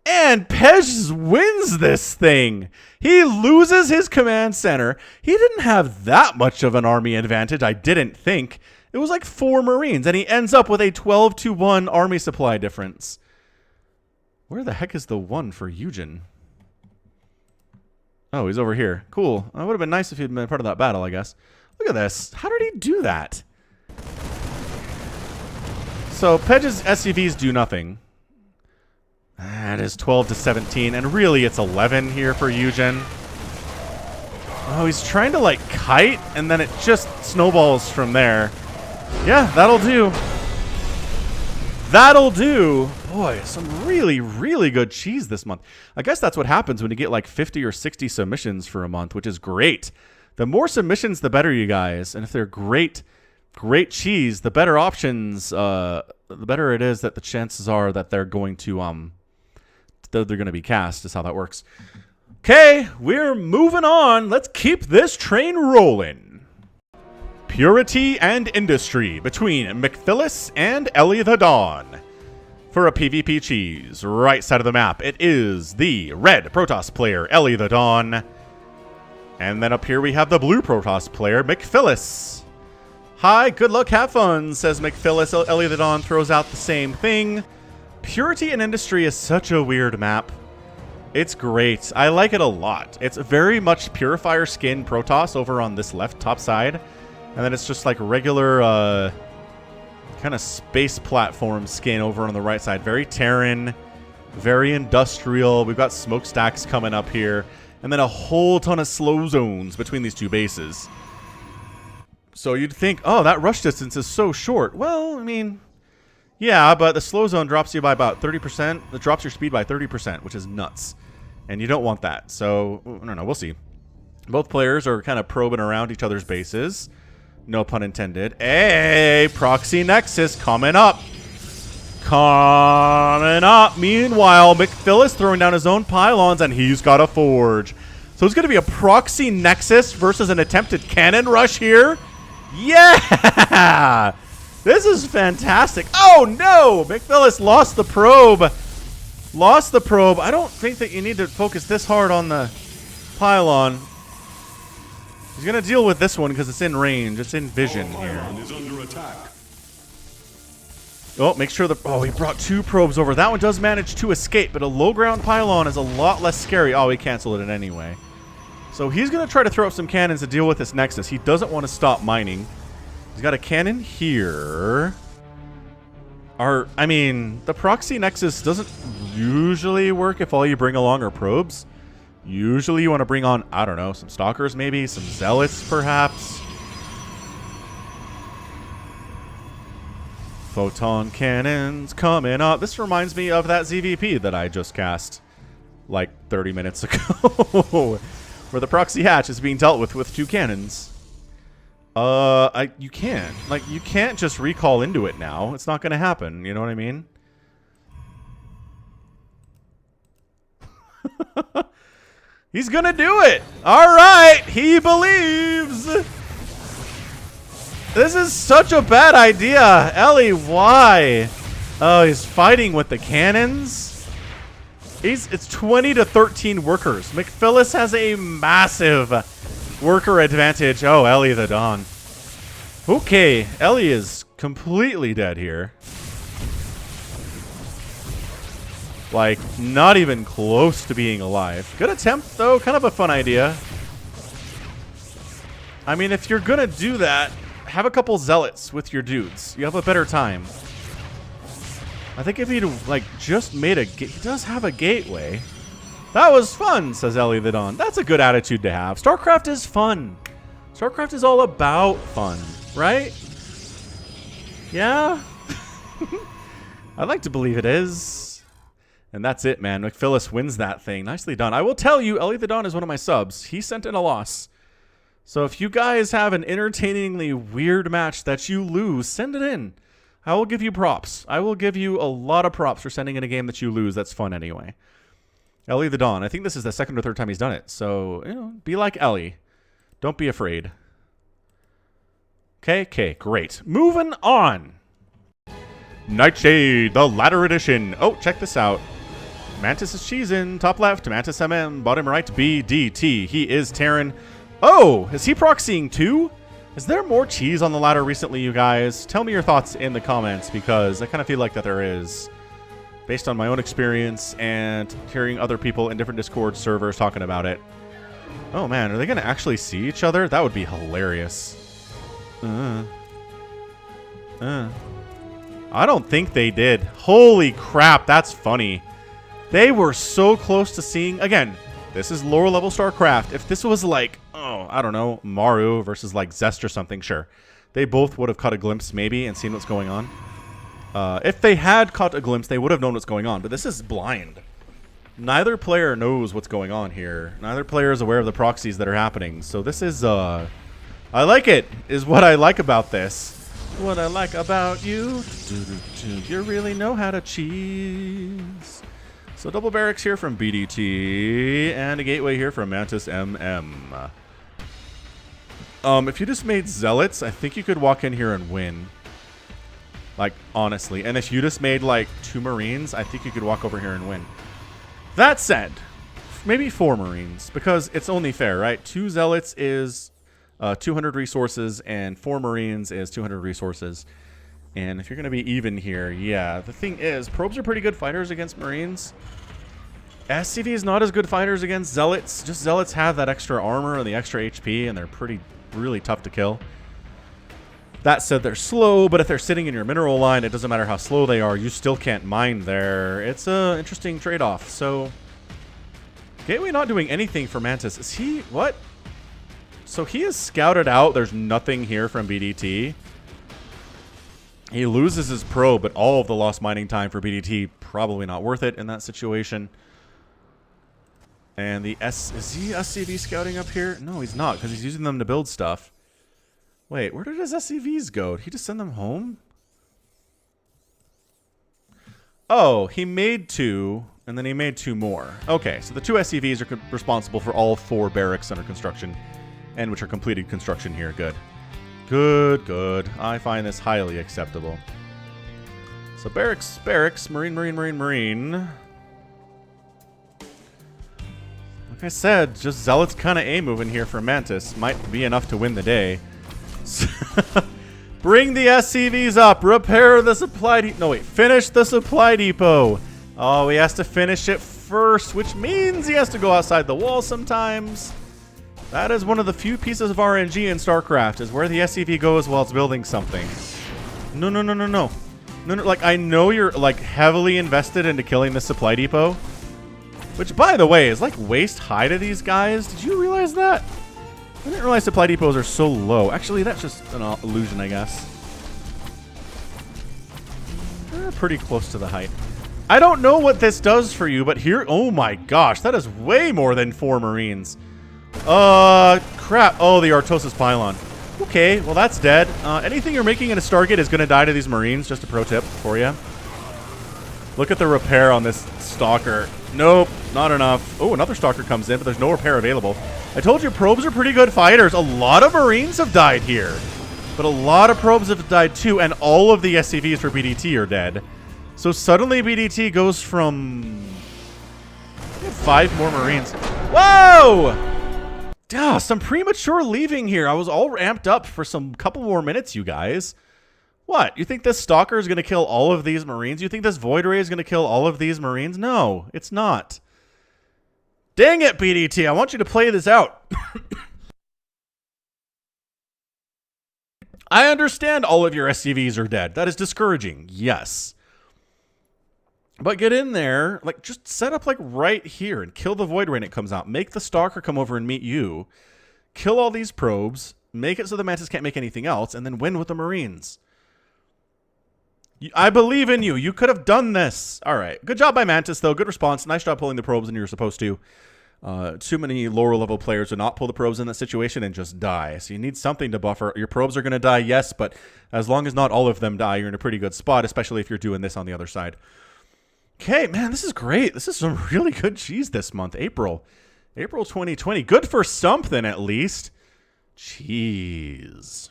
And Pedge wins this thing. He loses his command center. He didn't have that much of an army advantage, I didn't think. It was like 4 Marines, and he ends up with a 12-1 army supply difference. Where the heck is the 1 for Eugen? Oh, he's over here. Cool. It would have been nice if he'd been part of that battle, I guess. Look at this. How did he do that? So, Pedge's SCVs do nothing. That is 12-17, and really it's 11 here for Eugen. Oh, he's trying to, like, kite, and then it just snowballs from there. Yeah, that'll do. That'll do. Boy, some really, really good cheese this month. I guess that's what happens when you get like 50 or 60 submissions for a month, which is great. The more submissions, the better, you guys. And if they're great, great cheese, the better options, the better it is that the chances are that they're going to, they're going to be cast, is how that works. Okay, we're moving on. Let's keep this train rolling. Purity and Industry between McPhillis and Ellie the Dawn. For a PvP cheese, right side of the map, it is the red Protoss player, Ellie the Dawn. And then up here we have the blue Protoss player, McPhillis. Hi, good luck, have fun, says McPhillis. Ellie the Dawn throws out the same thing. Purity and Industry is such a weird map. It's great. I like it a lot. It's very much Purifier skin Protoss over on this left top side. And then it's just like regular kind of space platform skin over on the right side. Very Terran, very industrial. We've got smokestacks coming up here. And then a whole ton of slow zones between these two bases. So you'd think, oh, that rush distance is so short. Well, I mean, yeah, but the slow zone drops you by about 30%. It drops your speed by 30%, which is nuts. And you don't want that. So, I don't know. We'll see. Both players are kind of probing around each other's bases. No pun intended. Hey, Proxy Nexus coming up. Coming up. Meanwhile, McPhillis throwing down his own pylons, and he's got a forge. So it's going to be a Proxy Nexus versus an attempted cannon rush here. Yeah! This is fantastic. Oh, no! McPhillis lost the probe. Lost the probe. I don't think that you need to focus this hard on the pylon. He's going to deal with this one because it's in range. It's in vision here. Is under attack. Oh, make sure the... Oh, he brought 2 probes over. That one does manage to escape, but a low ground pylon is a lot less scary. Oh, he canceled it anyway. So he's going to try to throw up some cannons to deal with this Nexus. He doesn't want to stop mining. He's got a cannon here. I mean, the Proxy Nexus doesn't usually work if all you bring along are probes. Usually you want to bring on, I don't know, some Stalkers maybe, some Zealots perhaps. Photon cannons coming up. This reminds me of that ZVP that I just cast like 30 minutes ago. Where the proxy hatch is being dealt with 2 cannons. You can't. Like, you can't just recall into it now. It's not going to happen. You know what I mean? He's going to do it. All right. He believes. This is such a bad idea. Ellie, why? Oh, he's fighting with the cannons. It's 20 to 13 workers. McPhillis has a massive worker advantage. Oh, Ellie the Dawn. Okay, Ellie is completely dead here. Like, not even close to being alive. Good attempt, though. Kind of a fun idea. I mean, if you're gonna do that, have a couple zealots with your dudes. You have a better time. I think if he'd, like, just made a... He does have a gateway. That was fun, says Ellie the Dawn. That's a good attitude to have. StarCraft is fun. StarCraft is all about fun, right? Yeah? I'd like to believe it is. And that's it, man. McPhyllis wins that thing. Nicely done. I will tell you, Ellie the Dawn is one of my subs. He sent in a loss. So if you guys have an entertainingly weird match that you lose, send it in. I will give you props. I will give you a lot of props for sending in a game that you lose. That's fun anyway. Ellie the Dawn. I think this is the second or third time he's done it. So, you know, be like Ellie. Don't be afraid. Okay, great. Moving on. Nightshade, the ladder edition. Oh, check this out. Mantis is cheesing. Top left, Mantis MM. Bottom right, BDT. He is Terran. Oh, is he proxying too? Is there more cheese on the ladder recently, you guys? Tell me your thoughts in the comments, because I kind of feel like that there is. Based on my own experience and hearing other people in different Discord servers talking about it. Oh man, are they going to actually see each other? That would be hilarious. I don't think they did. Holy crap, that's funny. They were so close to seeing... Again, this is lower level StarCraft. If this was like, oh, I don't know, Maru versus like Zest or something, sure. They both would have caught a glimpse maybe and seen what's going on. If they had caught a glimpse, they would have known what's going on. But this is blind. Neither player knows what's going on here. Neither player is aware of the proxies that are happening. So this is... I like it, is what I like about this. What I like about you. You really know how to cheese. So double barracks here from BDT. And a gateway here from Mantis MM. If you just made Zealots, I think you could walk in here and win. Like, honestly. And if you just made, like, 2 Marines, I think you could walk over here and win. That said, maybe 4 Marines. Because it's only fair, right? 2 Zealots is 200 resources, and 4 Marines is 200 resources. And if you're going to be even here, yeah. The thing is, probes are pretty good fighters against Marines. SCV is not as good fighters against Zealots. Just Zealots have that extra armor and the extra HP, and they're really tough to kill. That said, they're slow, but if they're sitting in your mineral line, it doesn't matter how slow they are. You still can't mine there. It's an interesting trade-off. So, Gateway not doing anything for Mantis. Is he... What? So he is scouted out. There's nothing here from BDT. He loses his probe, but all of the lost mining time for BDT, probably not worth it in that situation. And the is he SCV scouting up here? No, he's not, because he's using them to build stuff. Wait, where did his SCVs go? Did he just send them home? Oh, he made 2, and then he made 2 more. Okay, so the 2 SCVs are responsible for all 4 barracks under construction, and which are completed construction here. Good. Good. I find this highly acceptable. So barracks, Marine. Like I said, just Zealots kind of A-moving here for Mantis. Might be enough to win the day. Bring the SCVs up. Repair the supply depot. No, wait. Finish the supply depot. Oh, he has to finish it first, which means he has to go outside the wall sometimes. That is one of the few pieces of RNG in StarCraft, is where the SCV goes while it's building something. No. Like, I know you're, like, heavily invested into killing the supply depot. Which, by the way, is, like, waist high to these guys. Did you realize that? I didn't realize supply depots are so low. Actually, that's just an illusion, I guess. They're pretty close to the height. I don't know what this does for you, but here... Oh my gosh, that is way more than 4 Marines. Crap. Oh, the Artosis Pylon. Okay, well that's dead. Anything you're making in a Stargate is going to die to these Marines. Just a pro tip for you. Look at the repair on this Stalker. Nope, not enough. Oh, another Stalker comes in, but there's no repair available. I told you, probes are pretty good fighters. A lot of Marines have died here. But a lot of probes have died too, and all of the SCVs for BDT are dead. So suddenly BDT goes from... 5 more Marines. Whoa! Ah, some premature leaving here. I was all ramped up for some couple more minutes, you guys. What? You think this Stalker is going to kill all of these Marines? You think this Void Ray is going to kill all of these Marines? No, it's not. Dang it, BDT. I want you to play this out. I understand all of your SCVs are dead. That is discouraging. Yes. But get in there. Like, just set up, like, right here and kill the Void Ray when it comes out. Make the Stalker come over and meet you. Kill all these probes. Make it so the Mantis can't make anything else, and then win with the Marines. I believe in you. You could have done this. All right. Good job by Mantis, though. Good response. Nice job pulling the probes when you were supposed to. Too many lower level players would not pull the probes in that situation and just die. So you need something to buffer. Your probes are going to die, yes, but as long as not all of them die, you're in a pretty good spot, especially if you're doing this on the other side. Okay, man, this is great. This is some really good cheese this month. April 2020. Good for something, at least. Cheese.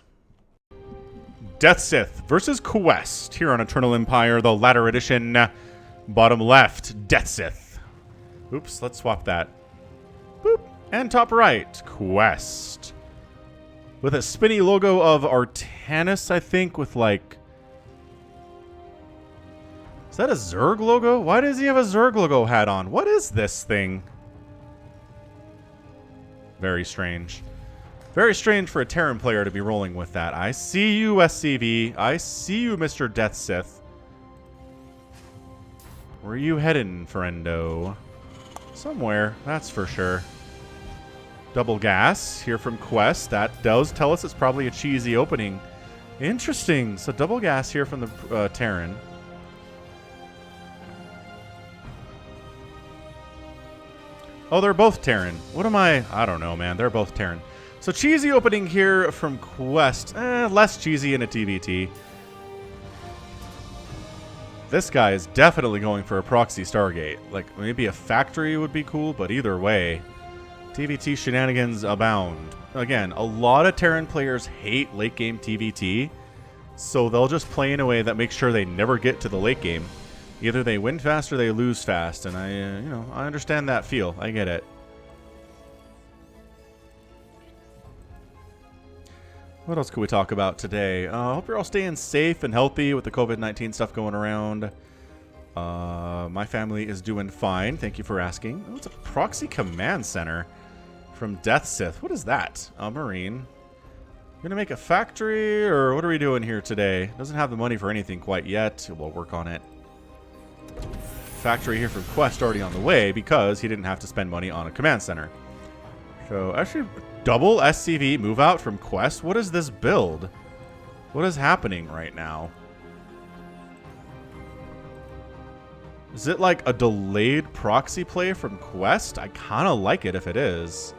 Death Sith versus Quest here on Eternal Empire, the latter edition. Bottom left, Death Sith. Oops, let's swap that. Boop. And top right, Quest. With a spinny logo of Artanis, I think, with like... Is that a Zerg logo? Why does he have a Zerg logo hat on? What is this thing? Very strange. Very strange for a Terran player to be rolling with that. I see you, SCV. I see you, Mr. Death Sith. Where are you heading, friendo? Somewhere, that's for sure. Double gas here from Quest. That does tell us it's probably a cheesy opening. Interesting. So double gas here from the Terran. Oh, they're both Terran. What am I? I don't know, man. They're both Terran. So cheesy opening here from Quest. Less cheesy in a TVT. This guy is definitely going for a proxy Stargate. Like, maybe a factory would be cool, but either way, TVT shenanigans abound. Again, a lot of Terran players hate late game TVT, so they'll just play in a way that makes sure they never get to the late game. Either they win fast or they lose fast, and I understand that feel. I get it. What else could we talk about today? I hope you're all staying safe and healthy with the COVID-19 stuff going around. My family is doing fine. Thank you for asking. Oh, it's a proxy command center from Death Sith. What is that? A Marine. Gonna make a factory, or what are we doing here today? Doesn't have the money for anything quite yet. We'll work on it. Factory here from Quest already on the way because he didn't have to spend money on a command center. So actually, double SCV move out from Quest. What is this build? What is happening right now? Is it like a delayed proxy play from Quest? I kind of like it if it is.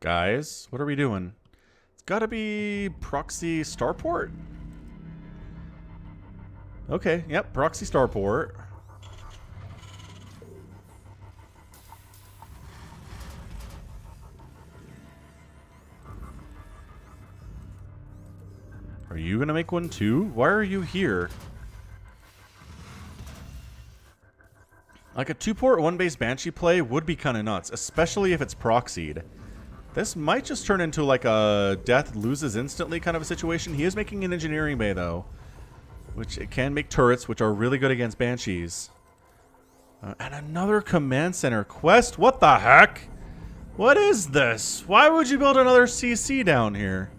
Guys, what are we doing? It's got to be proxy starport. Okay, yep, proxy starport. Are you gonna make one too? Why are you here? Like a 2-port 1-base Banshee play would be kind of nuts, especially if it's proxied. This might just turn into like a death loses instantly kind of a situation. He is making an engineering bay though, which it can make turrets, which are really good against Banshees. And another command center. Quest, what the heck? What is this? Why would you build another CC down here?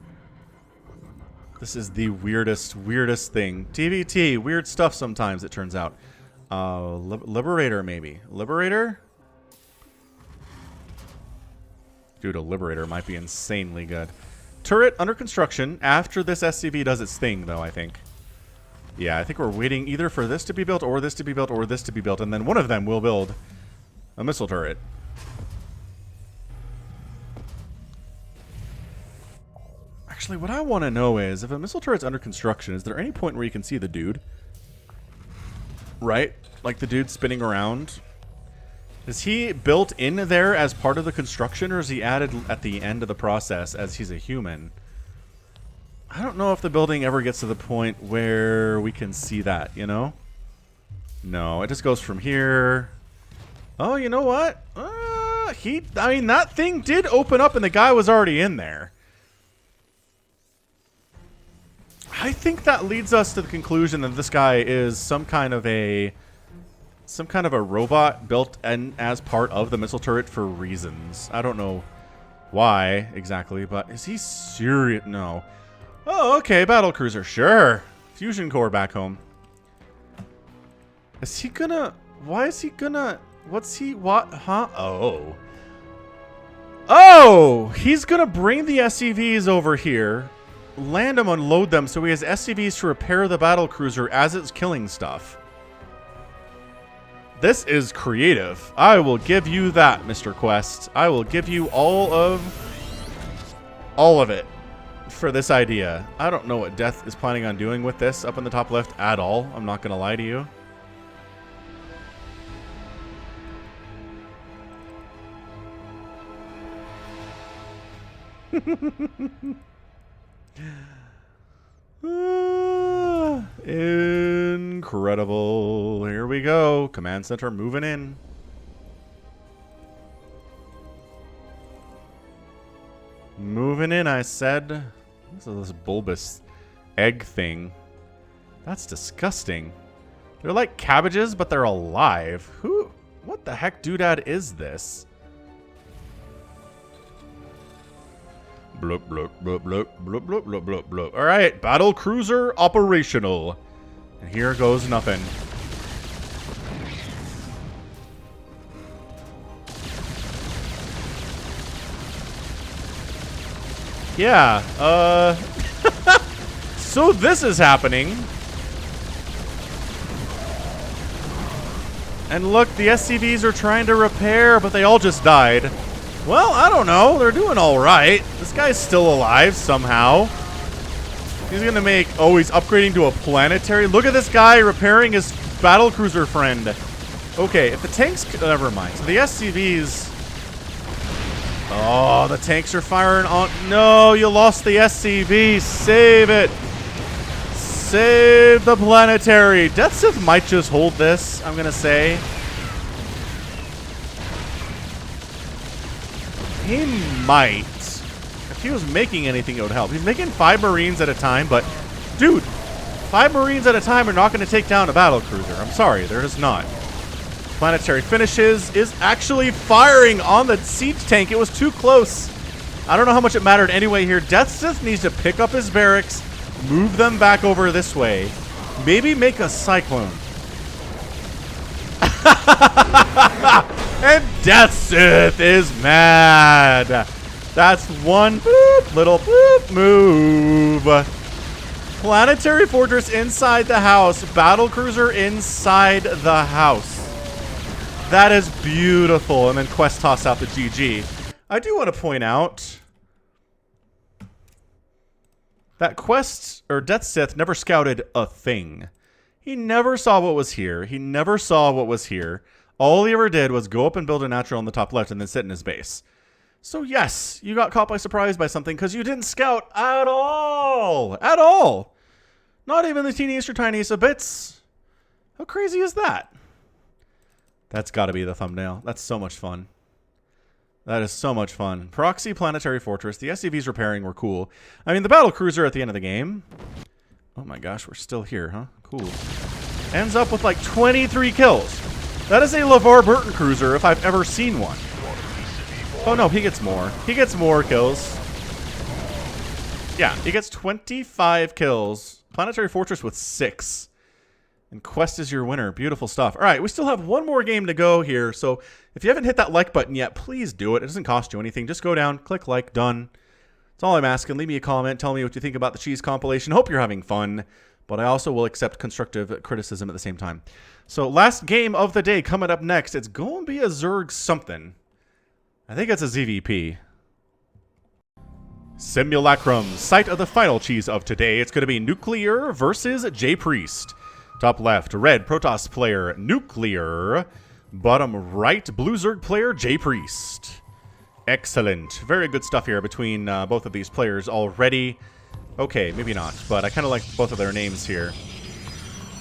This is the weirdest thing. TVT, weird stuff sometimes, it turns out. Liberator, maybe. Liberator? Dude, a Liberator might be insanely good. Turret under construction after this SCV does its thing, though, I think. Yeah, I think we're waiting either for this to be built, or this to be built, or this to be built, and then one of them will build a missile turret. Actually, what I want to know is, if a missile turret's under construction, is there any point where you can see the dude? Right? Like the dude spinning around? Is he built in there as part of the construction, or is he added at the end of the process as he's a human? I don't know if the building ever gets to the point where we can see that, you know? No, it just goes from here. Oh, you know what? I mean, that thing did open up and the guy was already in there. I think that leads us to the conclusion that this guy is some kind of a robot built as part of the missile turret for reasons. I don't know why exactly, but is he serious? No. Oh, okay, battle cruiser, sure. Fusion core back home. Is he gonna... Why is he gonna... What's he... What? Huh? Oh. Oh! He's gonna bring the SCVs over here, land them, unload them, so he has SCVs to repair the battle cruiser as it's killing stuff. This is creative. I will give you that, Mr. Quest. I will give you all of it for this idea. I don't know what Death is planning on doing with this up in the top left at all. I'm not gonna lie to you. Incredible. Here we go. Command center moving in. Moving in, I said. This is this bulbous egg thing. That's disgusting. They're like cabbages, but they're alive. What the heck doodad is this? Bloop, bloop, bloop, bloop, bloop, bloop, bloop, bloop, bloop. All right, battle cruiser operational. And here goes nothing. Yeah, so this is happening. And look, the SCVs are trying to repair, but they all just died. Well, I don't know. They're doing all right. This guy's still alive somehow. He's going to make... Oh, he's upgrading to a planetary. Look at this guy repairing his battle cruiser friend. Okay, if the tanks... Never mind. So the SCVs... Oh, the tanks are firing on... No, you lost the SCV. Save it. Save the planetary. Death Sith might just hold this, I'm going to say. He might. If he was making anything, it would help. He's making 5 Marines at a time, but... Dude, 5 Marines at a time are not going to take down a battle cruiser. I'm sorry, they're just not. Planetary finishes is actually firing on the siege tank. It was too close. I don't know how much it mattered anyway here. Death Sith needs to pick up his barracks, move them back over this way. Maybe make a cyclone. And Death Sith is mad. That's one boop, little boop move. Planetary fortress inside the house. Battle cruiser inside the house. That is beautiful. And then Quest toss out the GG. I do want to point out that Quest, or Death Sith, never scouted a thing. He never saw what was here. He never saw what was here. All he ever did was go up and build a natural on the top left and then sit in his base. So yes, you got caught by surprise by something because you didn't scout at all. At all. Not even the teeniest or tiniest of bits. How crazy is that? That's got to be the thumbnail. That's so much fun. That is so much fun. Proxy Planetary Fortress. The SCVs repairing were cool. I mean, the battle cruiser at the end of the game. Oh my gosh, we're still here, huh? Cool. Ends up with like 23 kills. That is a LeVar Burton cruiser if I've ever seen one. Oh no, he gets more. He gets more kills. Yeah, he gets 25 kills. Planetary Fortress with 6. And Quest is your winner. Beautiful stuff. All right, we still have one more game to go here. So if you haven't hit that like button yet, please do it. It doesn't cost you anything. Just go down, click like, done. That's all I'm asking. Leave me a comment. Tell me what you think about the cheese compilation. Hope you're having fun. But I also will accept constructive criticism at the same time. So last game of the day coming up next. It's going to be a Zerg something. I think it's a ZVP. Simulacrum. Site of the final cheese of today. It's going to be Nuclear versus J Priest. Top left, red Protoss player, Nuclear. Bottom right, blue Zerg player, J Priest. Excellent. Very good stuff here between both of these players already. Okay, maybe not, but I kind of like both of their names here.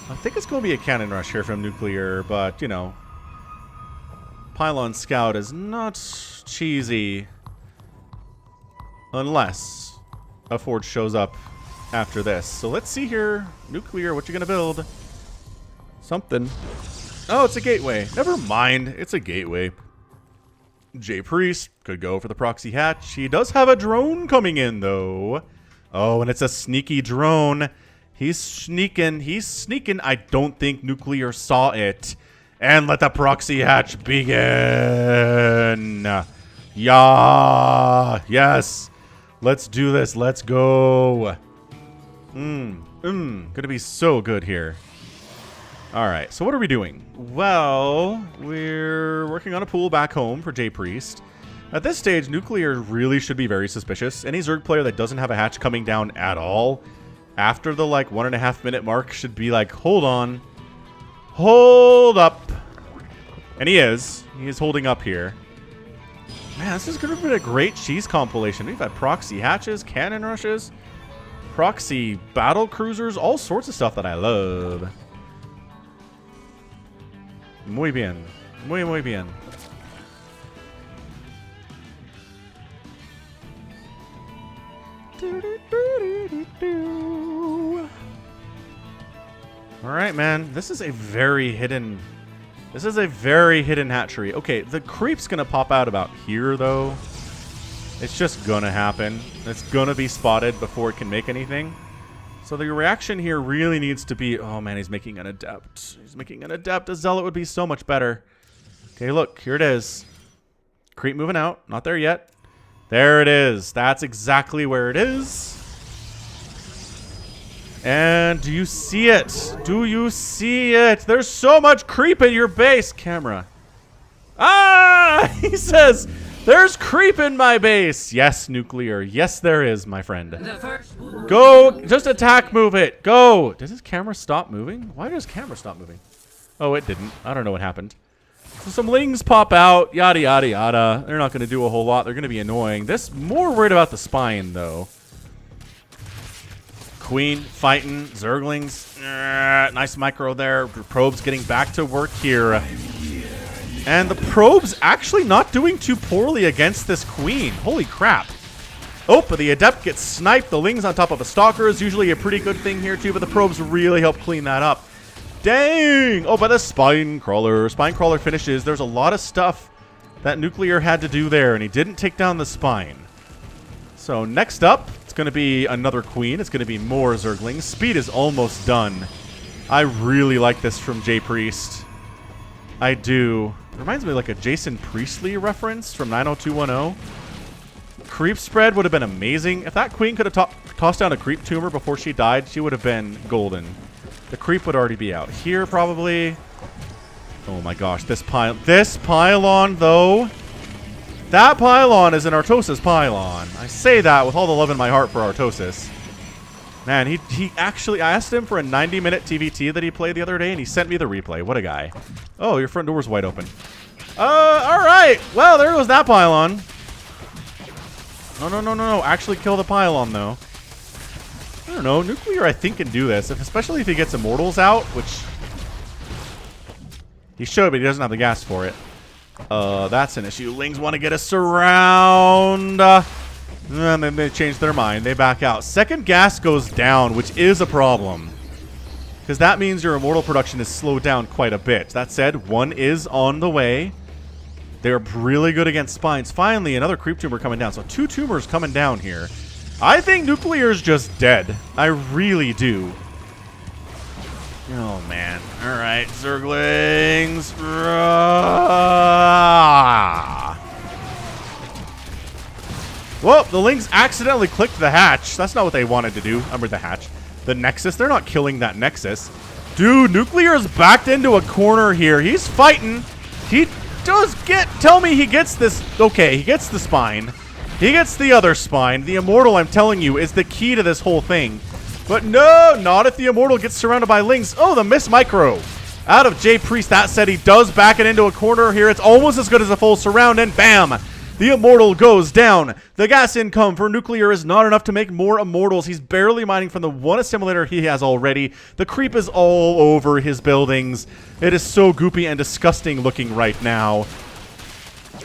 I think it's going to be a cannon rush here from Nuclear, but, you know. Pylon Scout is not cheesy. Unless a Forge shows up after this. So let's see here. Nuclear, what you going to build? Something. Oh, it's a gateway. Never mind. It's a gateway. J Priest could go for the proxy hatch. He does have a drone coming in, though. Oh, and it's a sneaky drone. He's sneaking. He's sneaking. I don't think Nuclear saw it. And let the proxy hatch begin. Yeah. Yes. Let's do this. Let's go. Gonna be so good here. All right. So what are we doing? Well, we're working on a pool back home for J Priest. At this stage, Nuclear really should be very suspicious. Any Zerg player that doesn't have a hatch coming down at all after the like 1.5 minute mark should be like, hold on. Hold up. And he is. He is holding up here. Man, this is going to be a great cheese compilation. We've had proxy hatches, cannon rushes, proxy battle cruisers, all sorts of stuff that I love. Muy bien. Muy bien. Alright, man. This is a very hidden hatchery. Okay, the creep's gonna pop out about here, though. It's just gonna happen. It's gonna be spotted before it can make anything. So the reaction here really needs to be... Oh, man, he's making an adept. He's making an adept. A zealot would be so much better. Okay, look. Here it is. Creep moving out. Not there yet. There it is. That's exactly where it is. And do you see it? Do you see it? There's so much creep in your base. Camera. Ah! He says, there's creep in my base. Yes, Nuclear. Yes, there is, my friend. Go. Just attack move it. Go. Did his camera stop moving? Why did his camera stop moving? Oh, it didn't. I don't know what happened. So some lings pop out. Yada, yada, yada. They're not going to do a whole lot. They're going to be annoying. This more worried about the spine, though. Queen fighting. Zerglings. Nice micro there. Probes getting back to work here. And the probe's actually not doing too poorly against this queen. Holy crap. Oh, but the adept gets sniped. The lings on top of a stalker is usually a pretty good thing here too, but the probes really help clean that up. Dang! Oh, but the spine crawler. Spine crawler finishes. There's a lot of stuff that Nuclear had to do there, and he didn't take down the spine. So next up, it's going to be another queen. It's going to be more Zerglings. Speed is almost done. I really like this from J Priest. I do. It reminds me of like a Jason Priestley reference from 90210. Creep spread would have been amazing. If that queen could have tossed down a creep tumor before she died, she would have been golden. The creep would already be out here, probably. Oh my gosh, this pylon, though. That pylon is an Artosis pylon. I say that with all the love in my heart for Artosis. Man, he actually, I asked him for a 90-minute TVT that he played the other day, and he sent me the replay. What a guy. Oh, your front door's wide open. Alright. Well, there goes that pylon. No. Actually kill the pylon, though. I don't know. Nuclear, I think, can do this. Especially if he gets Immortals out, which... he should, but he doesn't have the gas for it. That's an issue. Lings want to get us around. And then they change their mind. They back out. Second gas goes down, which is a problem. Because that means your Immortal production is slowed down quite a bit. That said, one is on the way. They're really good against spines. Finally, another creep tumor coming down. So 2 tumors coming down here. I think Nuclear's just dead. I really do. Oh, man. All right, Zerglings. Whoa, the lings accidentally clicked the hatch. That's not what they wanted to do. Remember the hatch. The Nexus. They're not killing that Nexus. Dude, Nuclear's backed into a corner here. He's fighting. He does get... tell me he gets this... okay, he gets the spine. He gets the other spine. The Immortal, I'm telling you, is the key to this whole thing. But no, not if the Immortal gets surrounded by lings. Oh, the miss micro. Out of J Priest. That said, he does back it into a corner here. It's almost as good as a full surround, and bam! The Immortal goes down. The gas income for Nuclear is not enough to make more Immortals. He's barely mining from the one assimilator he has already. The creep is all over his buildings. It is so goopy and disgusting looking right now.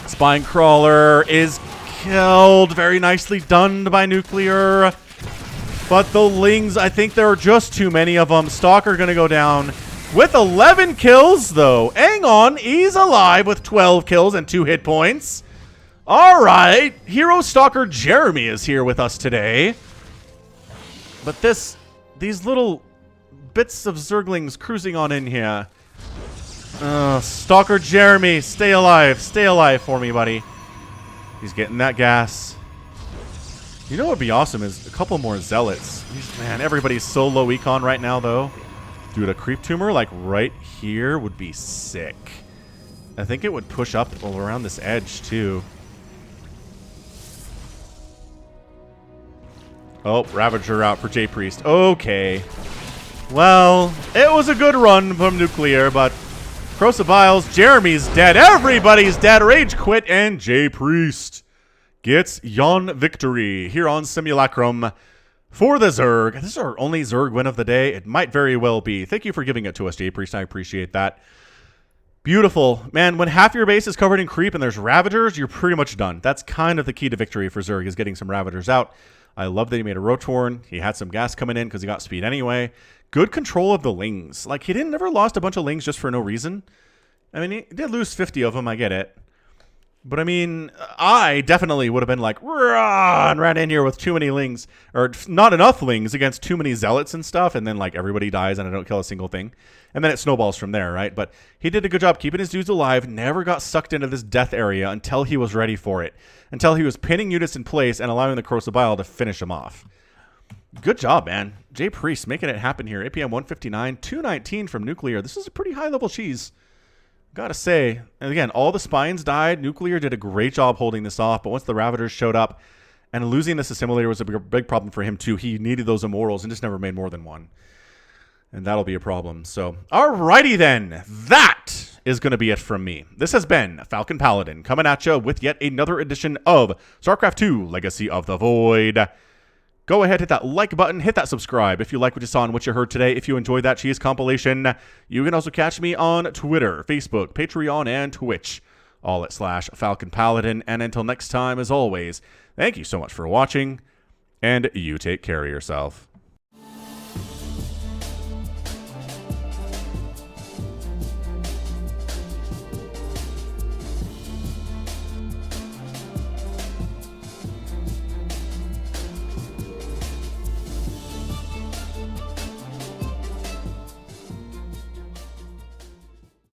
Spine Crawler is killed. Very nicely done by Nuclear. But the lings, I think there are just too many of them. Stalker going to go down with 11 kills, though. Hang on. He's alive with 12 kills and 2 hit points. All right. Hero Stalker Jeremy is here with us today. But these little bits of Zerglings cruising on in here. Stalker Jeremy, stay alive. Stay alive for me, buddy. He's getting that gas. You know what would be awesome is a couple more Zealots. Man, everybody's so low econ right now, though. Dude, a creep tumor, like, right here would be sick. I think it would push up all around this edge, too. Oh, Ravager out for J Priest. Okay. Well, it was a good run from Nuclear, but Crosabiles, Jeremy's dead. Everybody's dead. Rage quit, and J Priest gets yon victory here on Simulacrum for the Zerg. This is our only Zerg win of the day. It might very well be. Thank you for giving it to us, J Priest. I appreciate that. Beautiful. Man, when half your base is covered in creep and there's Ravagers, you're pretty much done. That's kind of the key to victory for Zerg, is getting some Ravagers out. I love that he made a Rotorn. He had some gas coming in because he got speed anyway. Good control of the Lings. Like, he never lost a bunch of Lings just for no reason. I mean, he did lose 50 of them, I get it. But, I mean, I definitely would have been like, run, ran in here with too many Lings. Or not enough Lings against too many Zealots and stuff. And then, like, everybody dies and I don't kill a single thing. And then it snowballs from there, right? But he did a good job keeping his dudes alive. Never got sucked into this death area until he was ready for it. Until he was pinning units in place and allowing the Crocobile to finish him off. Good job, man. J Priest making it happen here. APM 159, 219 from Nuclear. This is a pretty high-level cheese. Gotta say. And again, all the spines died. Nuclear did a great job holding this off, but once the Ravagers showed up, and losing this assimilator was a big problem for him too. He needed those immortals and just never made more than one. And that'll be a problem. So, alrighty then. That is going to be it from me. This has been Falcon Paladin coming at you with yet another edition of StarCraft 2 Legacy of the Void. Go ahead, hit that like button, hit that subscribe if you like what you saw and what you heard today. If you enjoyed that cheese compilation, you can also catch me on Twitter, Facebook, Patreon, and Twitch, all at /Falcon Paladin. And until next time, as always, thank you so much for watching, and you take care of yourself.